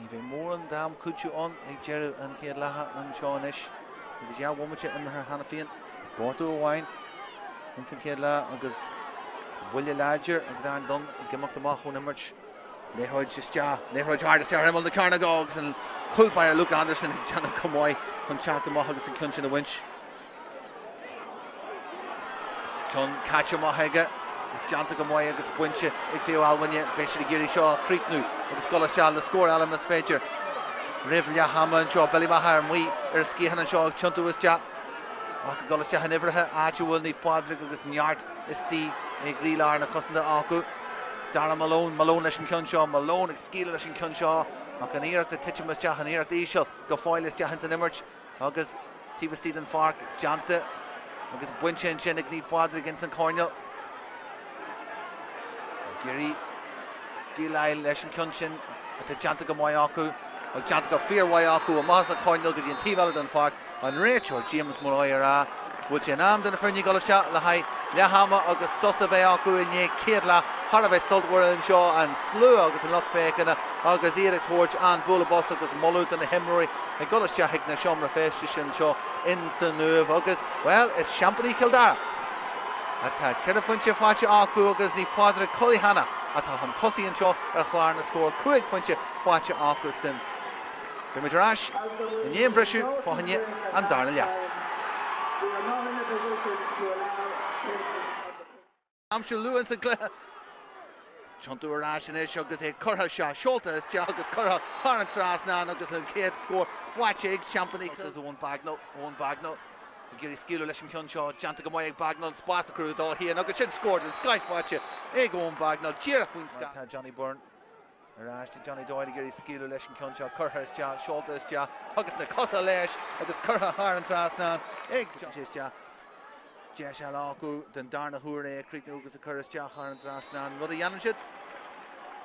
Even more and damn could you on a Jerry and Kildare and Shawnish because yeah woman in her Hanafian brought to Uaimh in St Kildare agus Willie Ladger agus Aaron Dunn give up the mach on emerge Lehroj just Lehroj hard to see him on the Carnagogs and Cullyhanna Luke Anderson and Janet Comoy on chat the mach agus and Cunch in the winch Con catch him Mahega is Janta Comoy agus Bunche ik feel Almhaine Bishop Giri Shaw Creek nu agus Scola Shaw the score Alamas Féidir Rivlia Hammer and Shaw Billy Mahar and we Skihan and Shaw Chuntu was Jack Gullis Jahan Everha Achu will need Pádraig agus Nyart Isti Grílar na Cosanda Aku Dara Malone Nation Cunshaw Malone Skila Nation Cunshaw Macan Eanach the Titchimus Jahan Eanach the Ishel go foilis Jahanson Emerge agus Tiva Stephen Fark Janta agus Bunche and Shinnig need Pádraig in St Conall Giri Gilai Nation Cunshin at the Janta Gamoy Aku Janta go fear Wayaku a Mazda Conall gadi and Tiva and Fark on Rachel James Moira which in Naomh the Fernie Golisha Lahai Lehama agus Susave Aku in Ye Kidla Harvey Saltwell and Shaw and Slew agus in Luck Fakena agus Eric Torch and Bullabus agus Mullut and the Hemroy and Golisha Higna Shomra Festishan Shaw in Seinnteoir agus well it's Champagne Kildare at Kerafunche Facha Aku agus ni Pádraig Cullyhanna at Ham Tussie and Shaw clár na score Cuig Funche Facha Aku sin Bimidarash in Yen Brishu Fohanye and Darnell We are not in a position to allow I'm sure Lewis and Claire Chuntu Rash and Ish agus a Curha Shah Sholta is Jagus Curha Harn Trasnan agus a kid score Fwache Egg Champagne as one Bagnall Giri Skilo Leshim Kyunshaw Janta Gamoy Bagnall Spasa Crew though he and agus shin scored in Sky Fwache Egg one Bagnall Jira Queen Sky Johnny Byrne Rash to Johnny Doyle Giri Skilo Leshim Kyunshaw Curha is Ja Sholta is Ja agus na Cosa Lesh agus Curha Harn Trasnan Egg is Ja Jesh Alaku, then Darna Hure, Creek Nugas, Curtis Jahar and Drasnan, Ruddy Yanishit,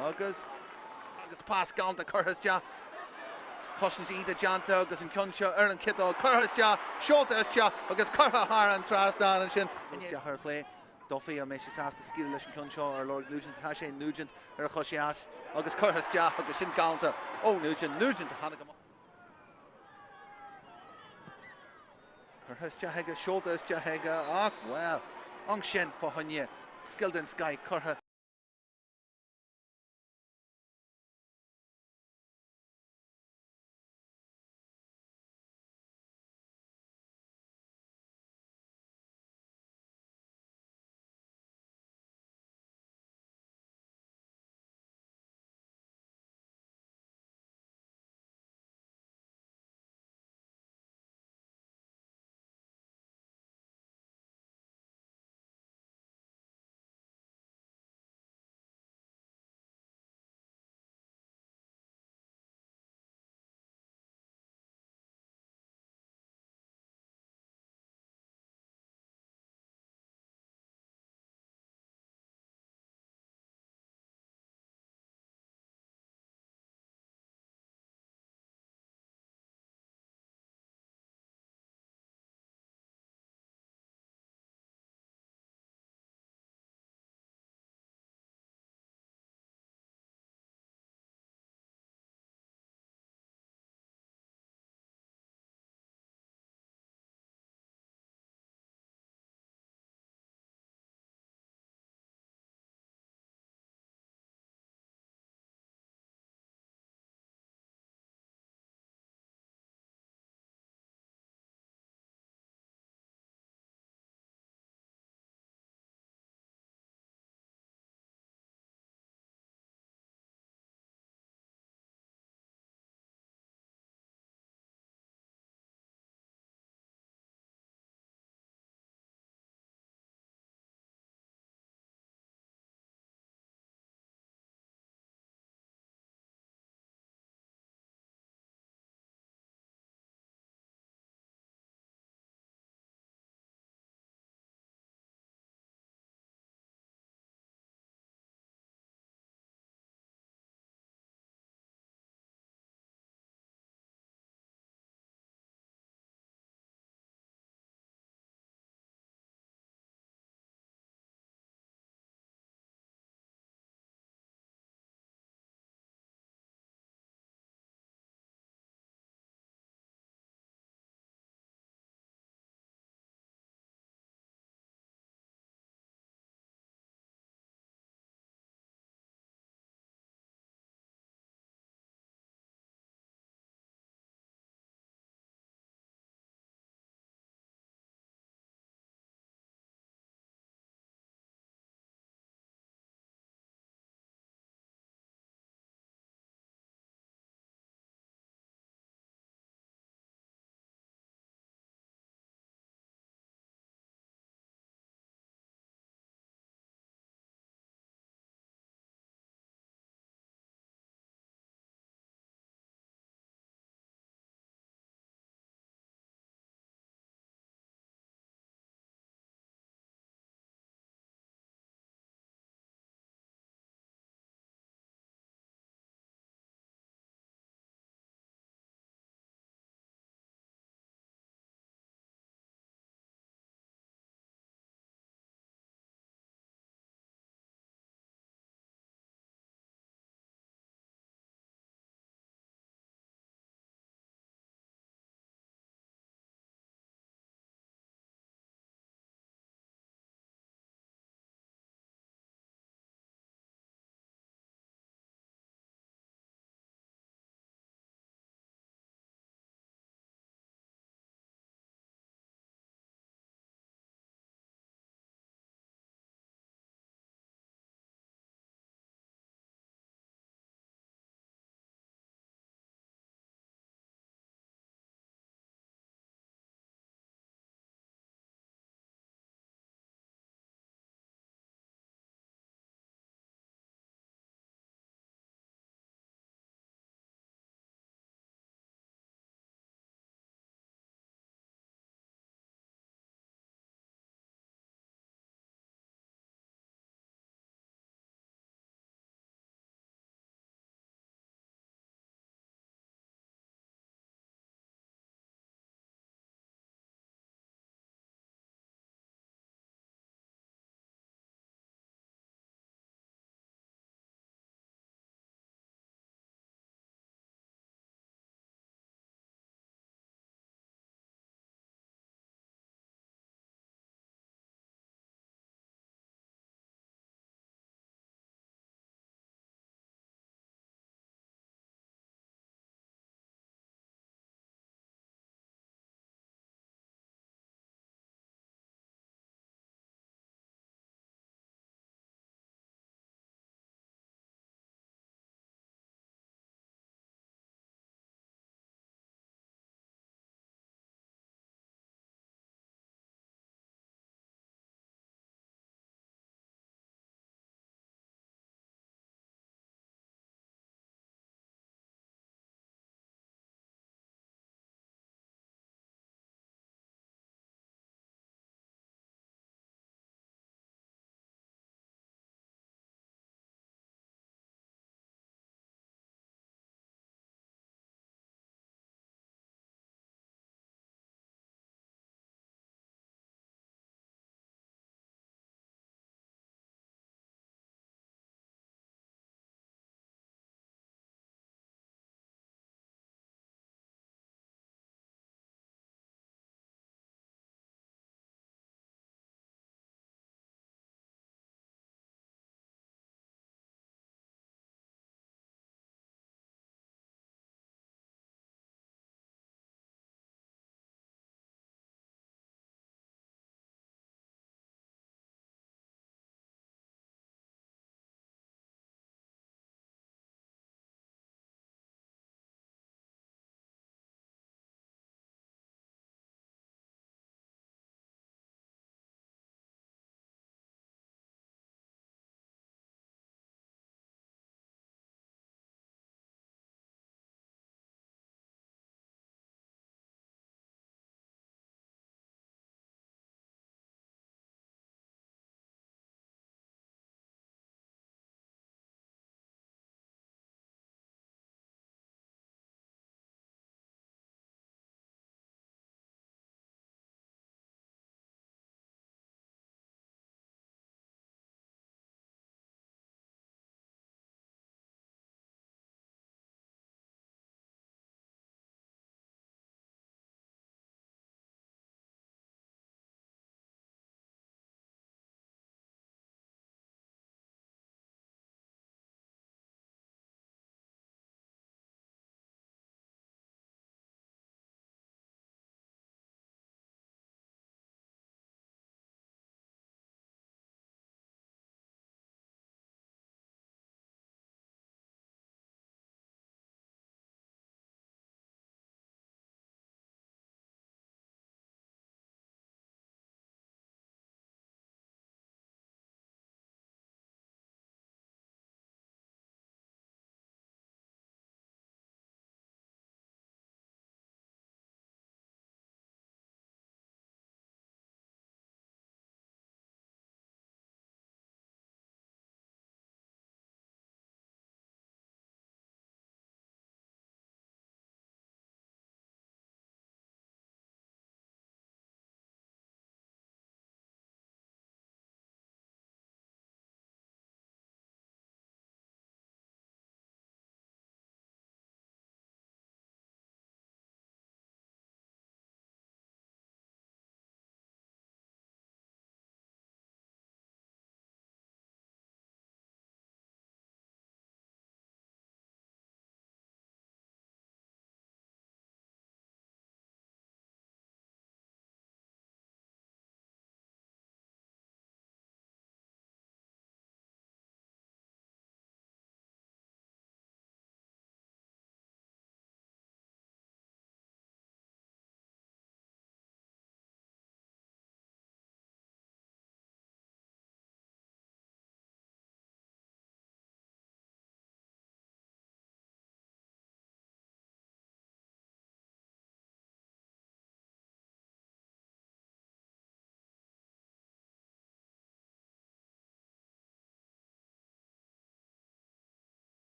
August Pascal, the Curtis Jah, Cushions Ida Janta, August and Kunsha, Erlen Kitto, Curtis Jah, Schultes Jah, August Curha Har and Drasnan and Shin, and Jahar play, Duffy or Meshes asked the skill Lish and Kunshaw or Lord Nugent, Hashe Nugent, or Hoshias, August Curtis Jah, August Shin Counter, oh Nugent, Hanagam. Curtis Jahega, Shoulders Jahega, well, Ong Shen for Hanye, skilled in Sky, Curha.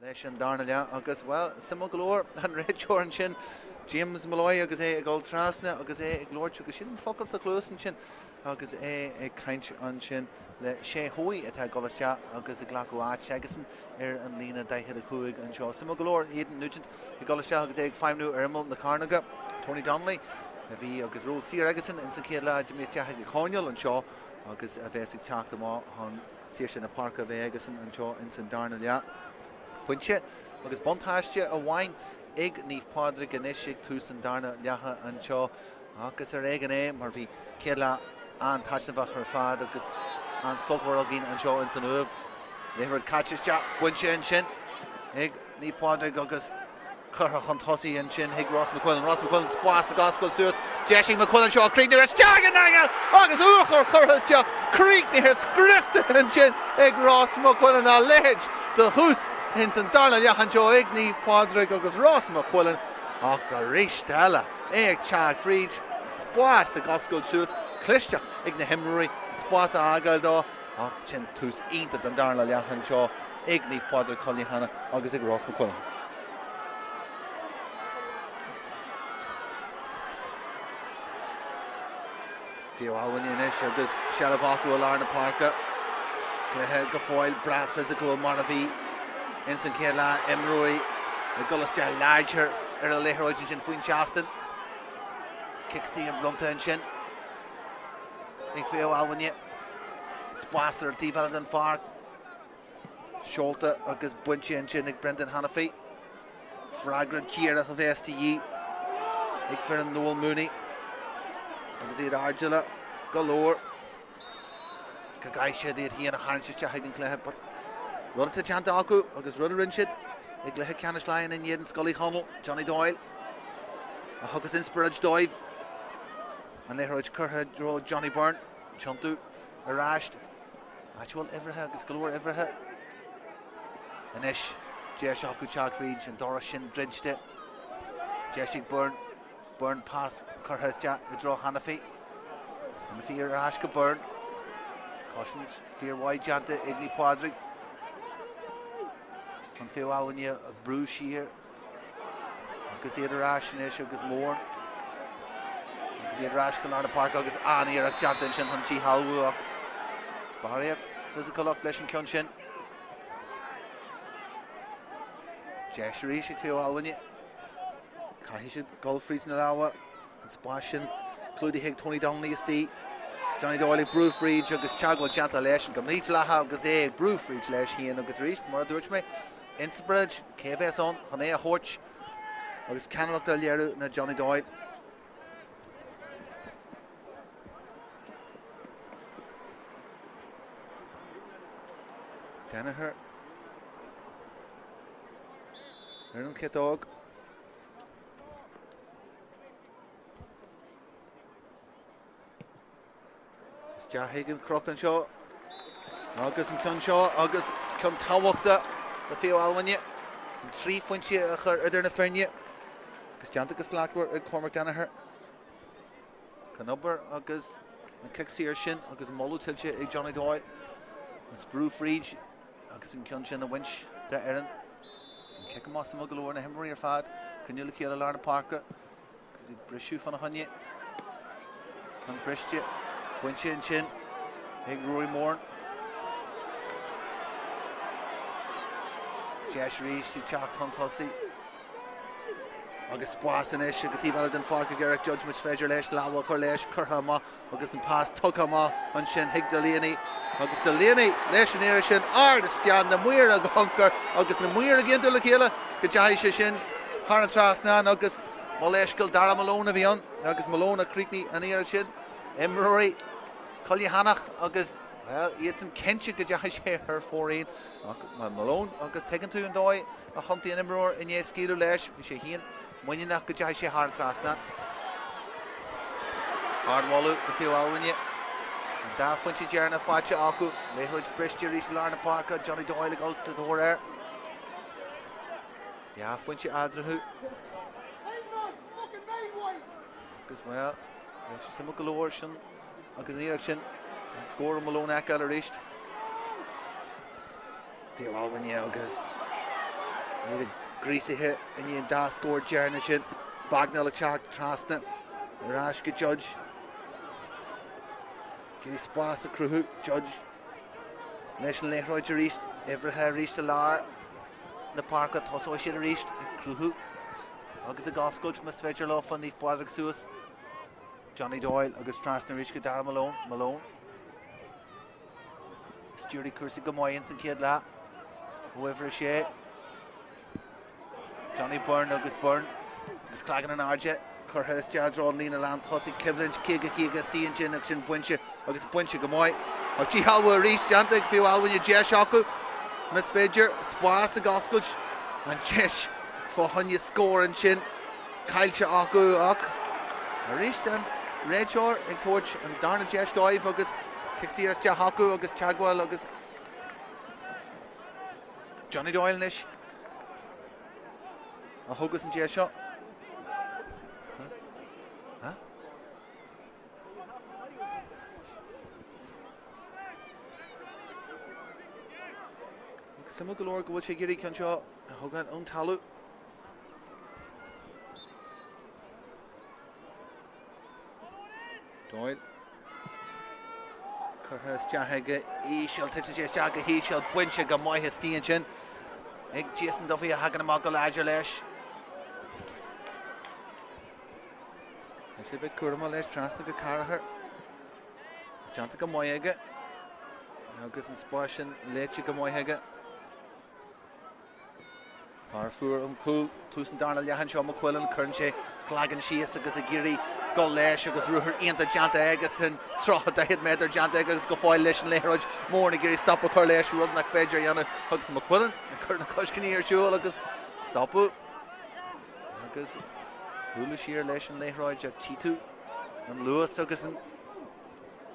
leis an darna le agus well simú glór an réiteoir an sin James Malloy agus é ag gáil trasna agus é ag glóirte agus sin focail sa clúsan sin agus é ag caint an sin le sé hóí atá Coilleach agus ag ghlacu áit agasan an lína 15 an seo simú glór Aidan Nugent ag Coilleach agus é ag 5 Earmel na Carnaga Tony Donnelly a bhí agus Ró Sir agasan in san céad le Jaméisteach ag Conall an seo agus a bheits ag teachta má an Sir sin na Páirc a bheith agasan an seo in san darna le Puintse agus bontáiste a bhain ag níomh Pádraig an isig tús an darna leatha an seo agus ar ag an é mar bhí céad le an taisnabhach ar fad agus an sultmhar a gin an seo in san Uaimh léhrid catiste buinte an sin ag níomh Pádraig agus chutha chun tosaí an sin ag Ross McQuillan spás a gascail suas Jesse McQuillan seo críicne ar steagan naga agus úchar chutha críicne ar scrista an sin ag Ross McQuillan a leid do hús in san darna leachan seo ag níomh Pádraig agus Ross McQuillan ach a réiste eile ag teag fríd spás a gascail suas clisteach ag na himreoirí spás a agail dó ach sin tús ionta den darna leachan seo ag níomh Pádraig Cullyhanna agus ag Ross McQuillan. Fiodh Almhaine agus Sealabhacu a Lárna Páirc cluthe go fáil bra physical mar a bhí in san céad le imreoidh na Coilleach láidsear ar a léithreoid sin faoin seastain kicsaí an blunta an sin ag Fiodh Almhaine spásar ar tíomhheile den fearr seolta agus buinte an sin ag Brendan Hannafy freigrad tíreach a bheití ag fear an Noel Mooney agus iad Argila galore go gaiise iad hí an a háirnte ag an cluthe but rud a teanta acu agus rud a rinseid ag lethe ceannis lein in iad Cullyhanna Johnny Doyle a thugus inspirid dóibh an léithreoid curtha dro Johnny Byrne Chontú a ráist áitiúil ibrithe agus galore ibrithe inis Jess acu teag fríd an doras sin dridste Jessic Byrne pass curtha i dro Hannafy Hannafy ar ráist go Byrne cautions fear wide janta ag níomh Pádraig an Fiodh Almhaine a brú siar agus iad arás sin agus mór agus iad arás go Lárna Páirc agus aníar ag janta sin chun tí halbhú ach baraíocht physical ach leis an cion sin Jeisirí ag Fiodh Almhaine caithí siad golfríd na láha an spás sin clúdaí ag Tony Donnelly istí Johnny Doyle brúfríd agus teagháil teanta leis an gomlíte letha agus é ag brúfríd leis híon agus ríist mar a dúirt mé Instabridge, KFS on, chun é a thuirt agus ceannach de léirú na Johnny Doyle. Danaher ar an chétóg is dearthaigh an crochan seo agus an cion seo agus chun tábhachta le Fiodh Almhaine an trí fointe a chur idir na feirne agus deanta go slacmhar ag Cormac Danaher Canobar agus an kicksaí sin agus an molú tiltte ag Johnny Doyle an sprú fríd agus an cion sin a winch de Éireann an kick am as galore na himreoirí ar fad cynniúla céal a Lárna Páirc agus ag brisú fan a honne chun briste buinte an sin ag Rory Moore Jeisirí sí teach chun tosaí agus spás in is go tíomhheile den fearr go ggéireadh judgment féidir leis lábhah chuir leis curtha má agus an pás tugtha má an sin hic de léanaí agus de léanaí leis an éiri sin ard is teann na muir a go honcar agus na muir a ginú le chéile go deise sin thar an trasná agus má leis Kildare Malone a bhí an agus Malone a críicní an éiri sin imreoirí Cullyhanna agus iad san cinse go deise sé ar fóraín Malone agus tegann tú an dóid a chuntaí an imreoir in é scíú leis bhí sé híon muineach go deise sé thar an trasná ardmháú go Fiodh Almhaine an dá fointe dearna fáte acu léithreoid briste rís Lárna Páirc Johnny Doyle ag ulsta dóir air ja fointe adrathú agus well sem galore sin agus níach sin an scór Malone eáil a ríist Fiodh Almhaine agus Iad grísa hit in Ian da scored Jarnishin. Bagnell a chart Trasna. Rash good judge. Gilly Spas a Craobh judge. National Leroy reached. Everha reached the lar. The park at Tosso should have reached. Craobh. Agus a Goscoach mas Féidir Lough on the Pádraig Suas. Johnny Doyle agus Trasna reached Kildare Malone. Stuart Cursi Gamoyans and Kid La. Whoever is she. Johnny Byrne agus Byrne. Agus Clagan and Arja. Curhurst Jadron Lena Land Hussy Kivlinch Kiga Steen Jin Action Bunche agus Bunche Gamoy. Och G Halwa reach Jantig Fiodh when you Jeshaku. Miss Féidir Spas the Goscoach and Jesh for Hunya score and Shin. Coilleach Aku Ak. Reached and Rachor in Torch and Darna Jesh Dive agus Kixiras Jahaku agus Chagwell agus Johnny Doyle Nish. A Hugus and Jesha. Huh? Simul galore go che giri kancho Hogan Untalu. Doyle. Curhurst Jahaga, he shall touch the Jaga, he shall Bunche Gamoy his Steenchin. Ig Jason Duffy a Hagan Mogul Ajalesh. I should be Kurma Lesh, Trasna Karaher. Janta Gamoyega. August and Spashin, Leche Gamoyega. Farfur Cool, Tusen Darnell Yahan Shaw McQuillan, Kernche, Clagan Sheas, agus a Giri, go Lesh, agus Ruher, Ianta Janta Agus, and Tráchtaire had made their Janta Agus, go foil Lesh and Lehroj, more and a Giri stop a Corlesh, Rudnak Féidir, Hugs McQuillan, and Curtin Cushkin here, Shul, agus stop it. Agus Coolish here, Lesh and Lehroj at T2, and Lewis, agus and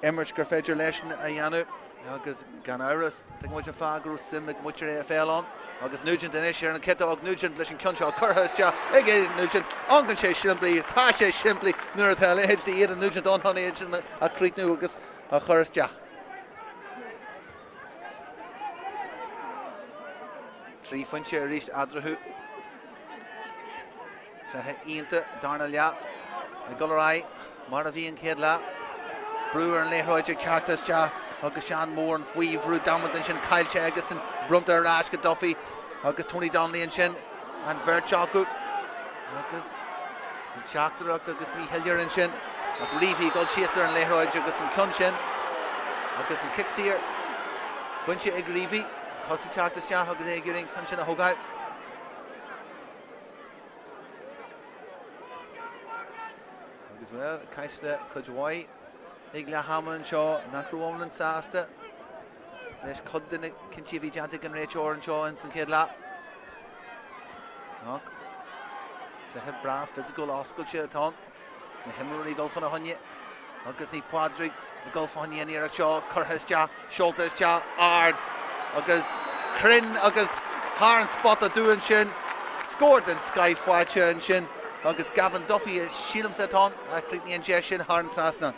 Emmerich Féidir Lesh and Ianach, agus Ganairis, think much of Fagru, Simic, much of AFL on. Agus Nugent in here and Keta og Nugent Lishin Kuncha Curhurst ja again Nugent Ongan Che Shimply Tasha Shimply Nurthel Edge the Eden Nugent on Honey Edge and a Creek Nu agus a Curhurst ja 3 Funche reached Adrahu Clahe Ianta Darnell ja a Gularai Maravian Kedla Brewer and Leroy Chartas ja Agus Sean Moore and Weaver Damon and Shin Coilleach Agus and Brunter Rashka Duffy Agus Tony Donnelly and Shin and Verchaku Agus and Tráchtaire Agus me Hillier and Shin Reevy Gold Chaser and Leroy Agus and Clunchin Agus and Kixier Bunche Ig Reevy Cossi Tráchtaire Shah Agus Egiring Clunchin a Hogai Agus well Kaishla Kujwai Igla Hammond Shaw, Craobh and Sasta. There's Cuddin, Kinchivi Jantic and Rachor and Shaw and St. Kidla. Knock. To have bra physical Oscar Chilton. The Himmery Gulf on a Honey. August Need Pádraig, the Gulf on Honey near a Shaw, Curhurst, Shoulders, Ard. August Crin, August Harn Spotter doing Shin. Scored in Sky Fwacha and Shin. August Gavin Duffy is Sheelum Seton. I think the ingestion Harn Trasna.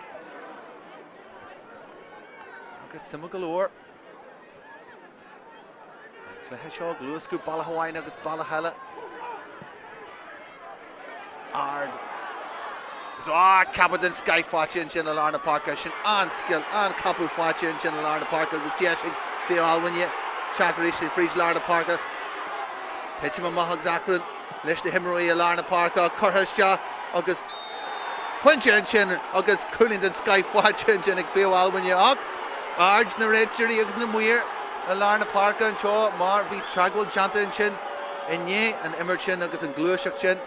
Agus Simul galore. Clahe Shaw, Gluascu, Ballahawine, agus Ballahella. Ard. Cabot Sky Fwacha and Alarna Parker. Shin on skill, on Capu Fwacha and Alarna Parker. Was Jeshing, Fiodh when you Chanterish, Freeze Alarna Parker. Tetchima Mahog Zakran. Lish the Himmery Alarna Parker. Curhurst, Agus Puncha and Shin, Agus Cullyhanna Sky Fwacha and Fiodh when you Arj na Redjury agus na Muir Alarna Parka and Shaw Mar V Tragwell Janta and Chin Inye and Emmerchin agus and Gluashak Chin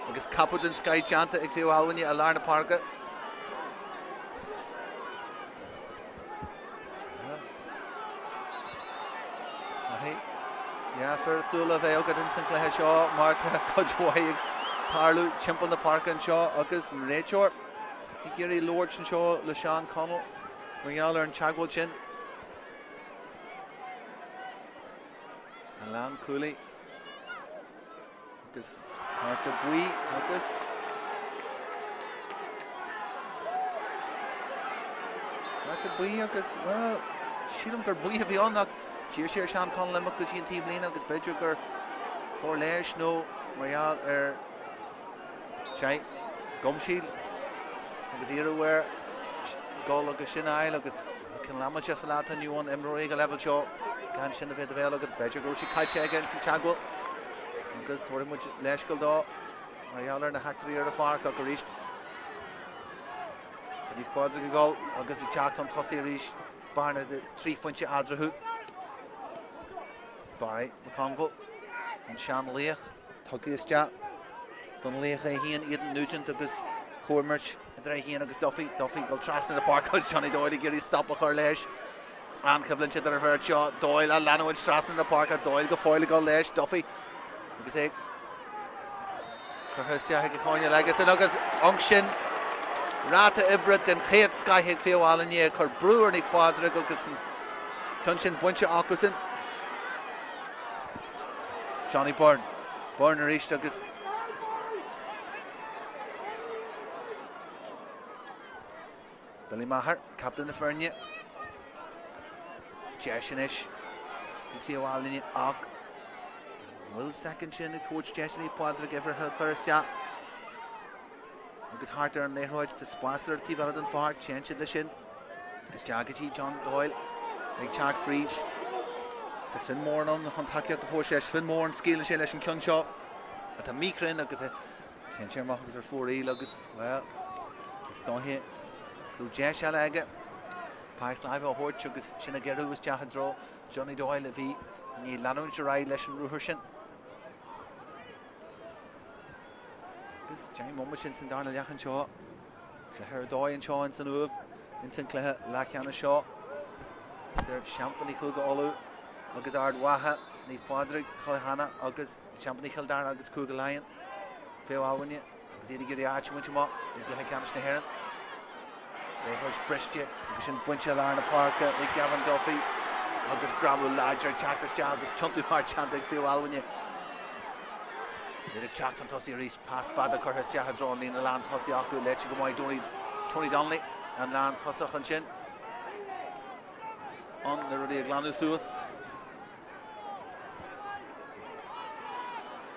agus Caput and Sky Janta ag Fiodh when you Alarna Parka yeah for Thula Veogad and St. Clair Shaw Martha Kujwai Tarlu Chimpel the Parka and Shaw agus and Rachor Gary Lorch and Shaw LaShawn Conall Ringaller and Chagwell Chin Alan Cooley Agus Martha Bui Agus Martha Bui Agus well Sílam gur buí Fiodh siar Sean Conall limach go tíon tíomhlína agus beidir gur Coilleach nó marall sé gomsíl agus iarúhar gáil agus sin ail agus cin lamaide sa láta nniuán imróí go level seo gan sin a bheith a bhéile agus beidir gur sí caiite agin san teagháil agus tuairimid leis go dá marall na heachtarí ar a Páirc a go ríist Díh Pádraig go gáil agus i teach an tosaí ríist barna de trí fointe adrathú Barry McConville an Sean Leach tugaiste don Leach é híon Aidan Nugent agus Cormert idir é híon agus Duffy go trasna na Páirc agus Johnny Doyle gurí stop a chur leis an cyflin siad ar a bheirt seo Doyle a Lanwood trasna na Páirc a Doyle go fáil go leis Duffy agus é chuthiste ag cháine legus agus ong sin ráta ibre den chéad scaithaigh Fiodh Allenwood chur brúar níos Pádraig agus chun sin buinte acusin Johnny Byrne a ríist agus Billy Maher, captain na Ferne Jesinis Fiodh Allenwood ach bhfuil second sin ag tuairt Jesinis Pádraig ifrithe chuiriste agus hartar an léthróid de spásar tíbhar an fáir tseanse de sin is teagatí John Doyle ag teag fríd de Finn mór an chun takeíocht a thuairséis Finn mór an scílann sé leis an ceann seo a tá mícrin agus sin séarmach agus ar fuaí agus well is dóthe rú de se aige Páirc láimh a thuirt agus sinna gearú is teach dro Johnny Doyle a bhí ní leanúin se raid leis an rúthir sin agus James Mumma sin san darna leachan seo cléthir dóid an seo in san Uaimh in san cléthe leachanna seo They're champagne chuga olú agus ard watha níos Pádraig Cullyhanna agus champagne Kildare agus cúga lion Fiodh Allenwood agus iad gurí áit muinte má i glutha ceannis na hÉireann Léthóis briste agus sin buinte lár na Páirc i Gavin Duffy agus Craobh láidir teachtas agus tuntuáir teantaigh Fiodh Allenwood Idir teach an tosaí rís pas fada chuthas teach drón líon na lán tosaí acu leite go maiid Tony Donnelly an lán tosach an sin an na rudí a glanú suas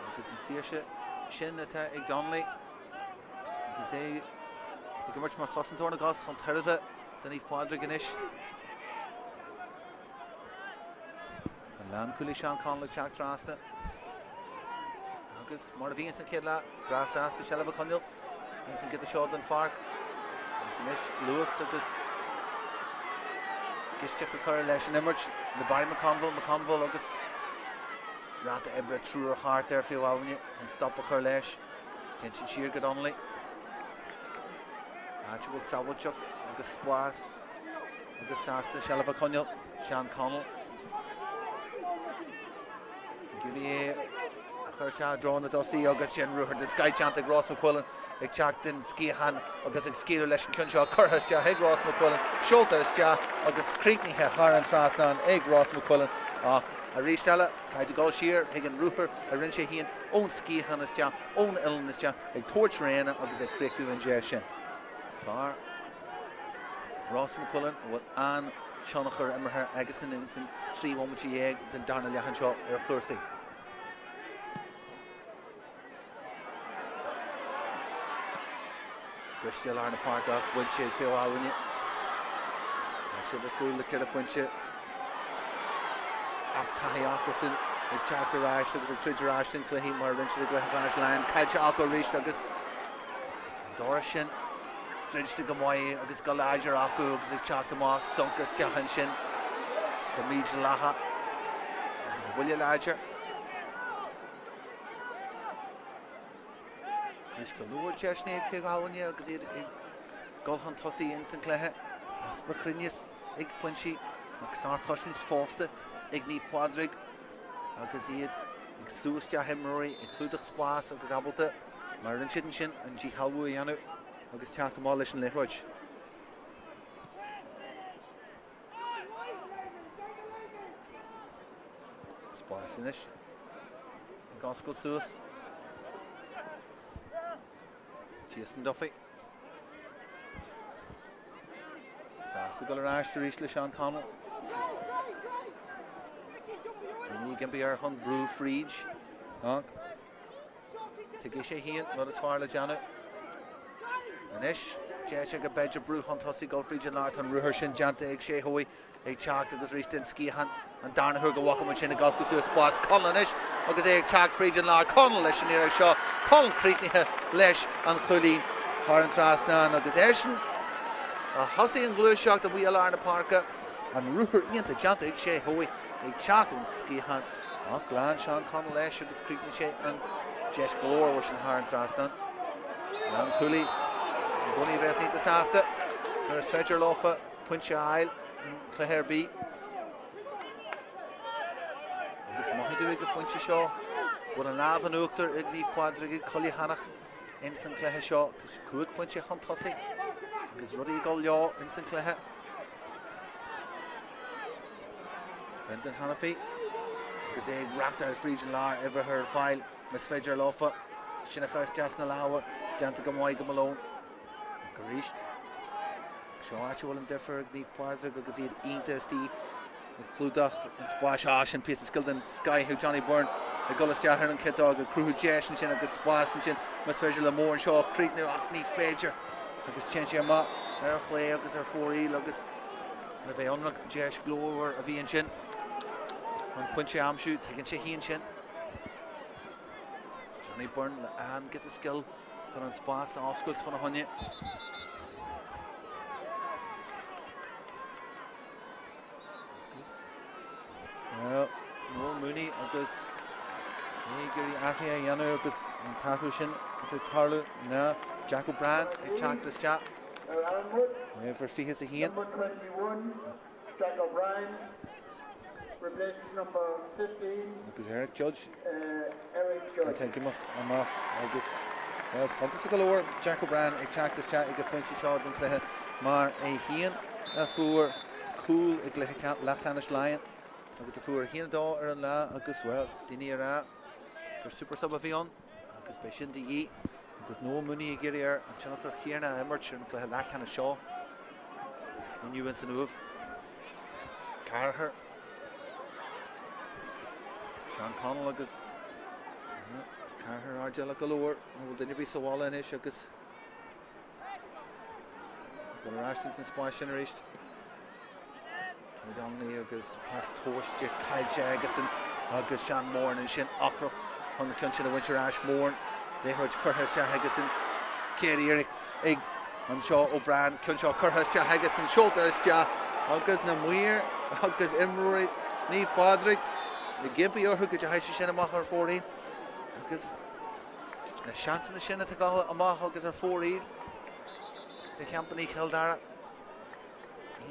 agus an síirse sin atá ag Donnelly agus é go muirt mar Seinnteoir na gas chun tuirbhe den Níomh Pádraig inis an lán Coilleach an Conall teach trasta agus mar a bhíon san céad le brasáasta se leh Conall bhíon san git a seo den Páirc agus inis Lewis agus gisteach a chur leis an imirt na Barry McConville agus ráta ibre trúr hart ar Fiodh Allenwood an stop a chur leis cén sin siar go Donnelly áte bhfuil sabalteach agus spás agus sásta se leh Conall Sean Conall gurí é chuirte drón na dosaí agus sin ruthir de Skychant ag Ross McQuillan ag teach den scíhan agus ag scíú leis an cinn seo churthaiste ag Ross McQuillan seoltaiste agus críicnithe char an trasnán ag Ross McQuillan ach a rísteile caiid a gáil siar ag an rúthir a rinn sé híon ón scíhaniste ón illaniste ag tuairt réana agus ag críicú an dé sin far Ross McQuillan bhfuil an seannachar imirthe agus san insan trí bhhamití ag den darna leachan seo ar chluirsaí Bristol ar na Páirc ach buinte ag Fiodh Allenwood tá siad a chuúil le ceir a fuinte ach taithí acusin ag teach aráist agus ag tríd aráist in cluichí mar rinse le gluthgáis lein caiilte acu ríist agus an dóra sin tríd go maiid agus go láidir acu agus ag teach amá sunkas teachan sin go míid latha agus buile láidir Rís go luair deisna ag Fiodh Allenwood agus iad ag golchan tosaí in san cléthe aspa crinneas ag puintí ach sár choisins fásta ag Níomh Pádraig agus iad ag suaiste himróí ag clúdach spás agus abalta mar an siad sin an dí halbú dhéanú agus teach amá leis an léthróid. Spás inis an gáscail suas Jason Duffy sásta go le ráiste ríist le Sean Conall Conall Gimpiar Hun Brew Fridge. Take sé hían mar is far le Janu. Anish, Jessica go bedja Brew Hun Tossi Golfridge and Lart on Ruher Shin Janta Egg Shea Hoy. Egg Chalk agus reached in Skihan and Darna Hurga Walker Munchin and Gosco Sue Spots. Conall Anish, agus Egg Chalk Fridge and Lart. Conall Lish and Nira Shaw. Conall Creekney Lesh and Cullyhanna. Haran Trasnan agus Ershin. A Hussy and Glue Shock the wheel Arna Parka. And Ruher Ian the Janta Egg Shea Hoy. Egg Chalk and Skihan. Glan Sean Conall Lesh agus Creekney Shea and Jesh Glore was in Haran Trasnan. And Cully. Bunny Vessi the Sasta. There's Fedger Lofa. Puncha Clare B. This Mahi do a Funchi Shaw. But a Navan Ukter, Ignif Pádraig, Cullyhanna, Ensign Clare Shaw, Cook Funchi Huntossi, because Ruddy Golyaw, Ensign Clare. Brendan Hanafi, because they racked out Frisian Lar, ever her file, Miss Fedger Lofa, Shinachars Jasnalawa, Jantagamoi Malone, Garish. Shaw actual and differ, Ignif Pádraig, because he had Eanach, Clúdach and Splash Ash and Pieces Skilden Sky who Johnny Byrne the Gullis Jahar and Kid Dog a Crew Jesh and Shin agus Splash and Shin Miss Fedger Lamore and Shaw Creek now Acne Fedger agus Chenchi Ma Erchlay agus her 4E agus Levy Unrug Jesh Glower of Ian Shin and Punchy Amshoot taking Shehi and Shin Johnny Byrne and get the skill but on Splash off schools for the Honey. Well, no Mooney agus Gary Arthia Yano agus Tarhushin the Tarlu na Jack O'Brien Jack this chat. For Fihis a Hien. Number 21, Jack O'Brien. Replacing number 15. Agus Eric Judge. Eric Judge. I take him up to Armagh agus. Well, something's a galore. Jack O'Brien Jack this chat. Ig Funchy Shaw and Clehe Mar a Hien. For cool ig Lechak Lachanish Lion. Agus the fuair híana dá ar an lá agus well daoine ar gur super sub a bhí an agus bei sin dí agus nó muí a géirí ar an teannach ar chéarna immert an chluthe Lachana seo nniu in san uamh Carthair Sean Conall agus Carthair ardéile galore bhfuil duine bí sáhála inis agus go Ashton san spáis sin éist Domney agus past Toast Kyle agus agus Sean Moore and Shin Ockrach on the country of Winter Ash Moore. They heard Curtis Hagison, Katie Eric Egg and Shaw O'Brien, Kunshaw Curtis Hagison, Shoulders agus Namuir, agus Imrory, Neve Pádraig, the Gimpy or Hook Jahish Shinamach 14, agus the chance in the Shinna to go Amach agus 14, the company Kildare.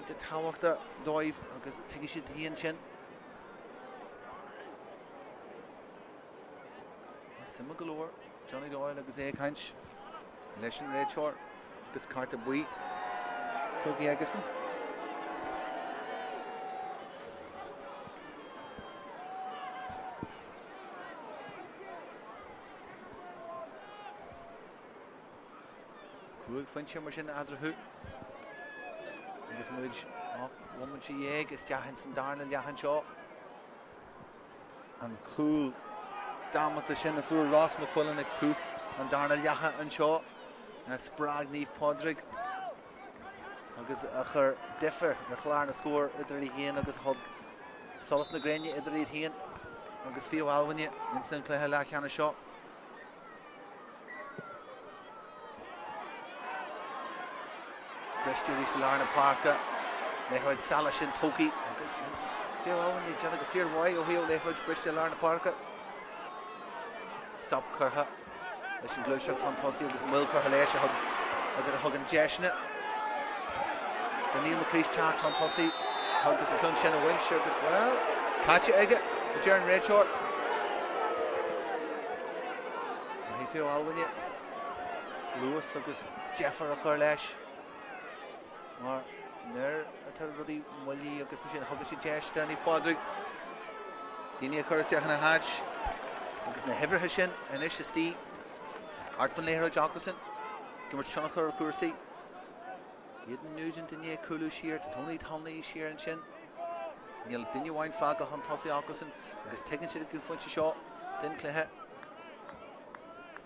The Tawach the dive because take shit he and Chin. Simmer galore, Johnny Doyle agus a Kanch, Leshin Red Short, agus Carter Bui, Togi Agason. Cool Finch machine Adrahu. Agus muid woman she yeg is Jahanson Darnell Jahan Shaw and cool Damat the Shin for Ross McCullen at Toos and Darnell Jahan and Shaw and Sprague Neve Pádraig agus a chur differ the clár na score Idirmheánach hían agus hog Solas na Grenia Idirmheánach hían agus Fiodh Almhaine in San Clehe Lachana Shaw. Bristol East Larna Parka, they heard Salish and Toki. Fiodh Almhaine, John go fear why oh they heard Bristol Larna Parka. Stop Curha. Listen Glushak Tontosi agus Mil Curha Leisha agus a hug and Jeshna. The Neil McCree's chat Tontosi agus a Clunshin and Winch agus well. Catch it Egget, the Jern Red Short. Fiodh Almhaine. Lewis agus Jeffer a Curlesh. Mar ner atar rudi mali agus machine hugga si Jesh Danny Pádraig Dini a chorus Jehana Hatch agus na hever hashin and ish sti Art van Lehro Jacobson Gimmer Chanachur Kursi Yidden Nugent in ye Kulu shear to Tony Tomley shear and shin Níl duine bhain fá go an tosaí agus agus tegann siad go foiinte seo den cléthe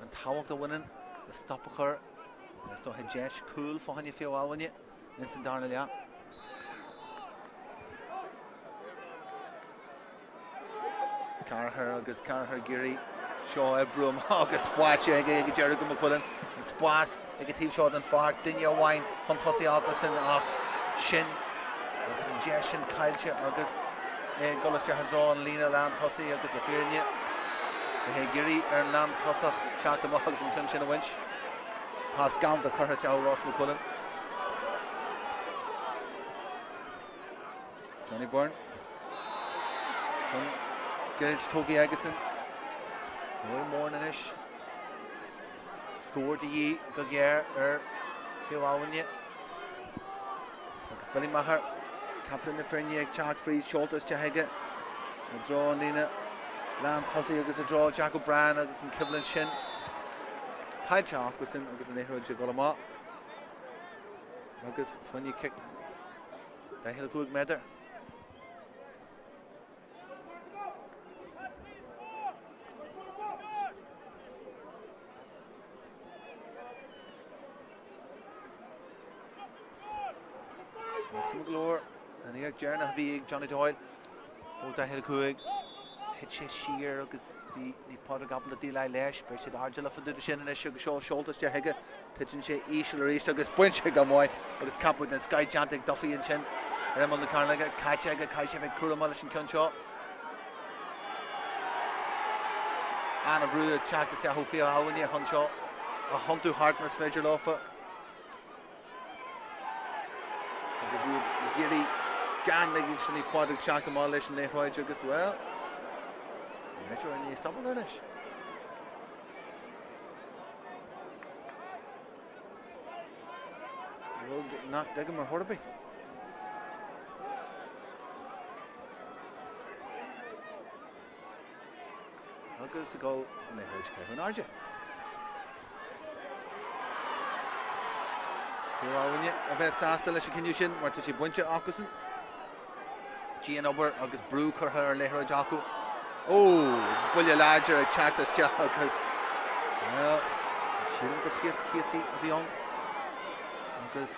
an táhacht a bhainean le stoppa chur is do head deis cool fáinne féiceáilhaine in san darna lea. Carthair agus Carthair Geary seo Brum agus fáilte ag dearú go McCullen an spás ag tíobh seo an far duine bhain chun tosaí agus ach sin agus an deis sin caiilte agus golas de drá an lína lean tosaí agus le fíorne the Geary ar an lean tosach teach amach agus an clún sin a bhaint. Pas gam the Curtis Ross McCullen. Johnny Byrne. Gerrit Togi Agason. Roy Morninish. Scored the Yee Gagier Fiodh. Billy Maher. Captain the Fernier Chad Freeze Shoulders Jahega. A draw on Lena. Lamb Posse agus a draw Jack O'Brien agus an Kivlin Shin. Tailteann agus an éithreoide go amach agus fanní kick da hill cúig meidir. Some glór an éar Dearna bhí Johnny Doyle ó da hill cúig hit sé siar agus ní Pádraig gabal a díla leis be sé ardla fa dúidir sin is agus seo seoltas de heige titin sé ísisiil éis agus buinte go mhaid agus capú na Sky Jantic Duffy an sin ar na carnaige caiite aige caiite bheith cuamála sin cinn seo. Anna bhrú teach is seathú féiceáilhaine chun seo a honú hartmas féidir láfa. Agus í Geary gan le sin ní Pádraig teach amach leis an éithreoide agus well. I'm sure I need to stop on this. Knock Diggum or Horby. Agus a goal in the Kevin Arja. Fiodh a bheith sásta leis an cinniú sin mar tá sé buinte ácasán. Gian obair agus brú curtha ar léithreoide acu. Oh, bulle larger a chat as job because well, shouldn't go PS Casey beyond because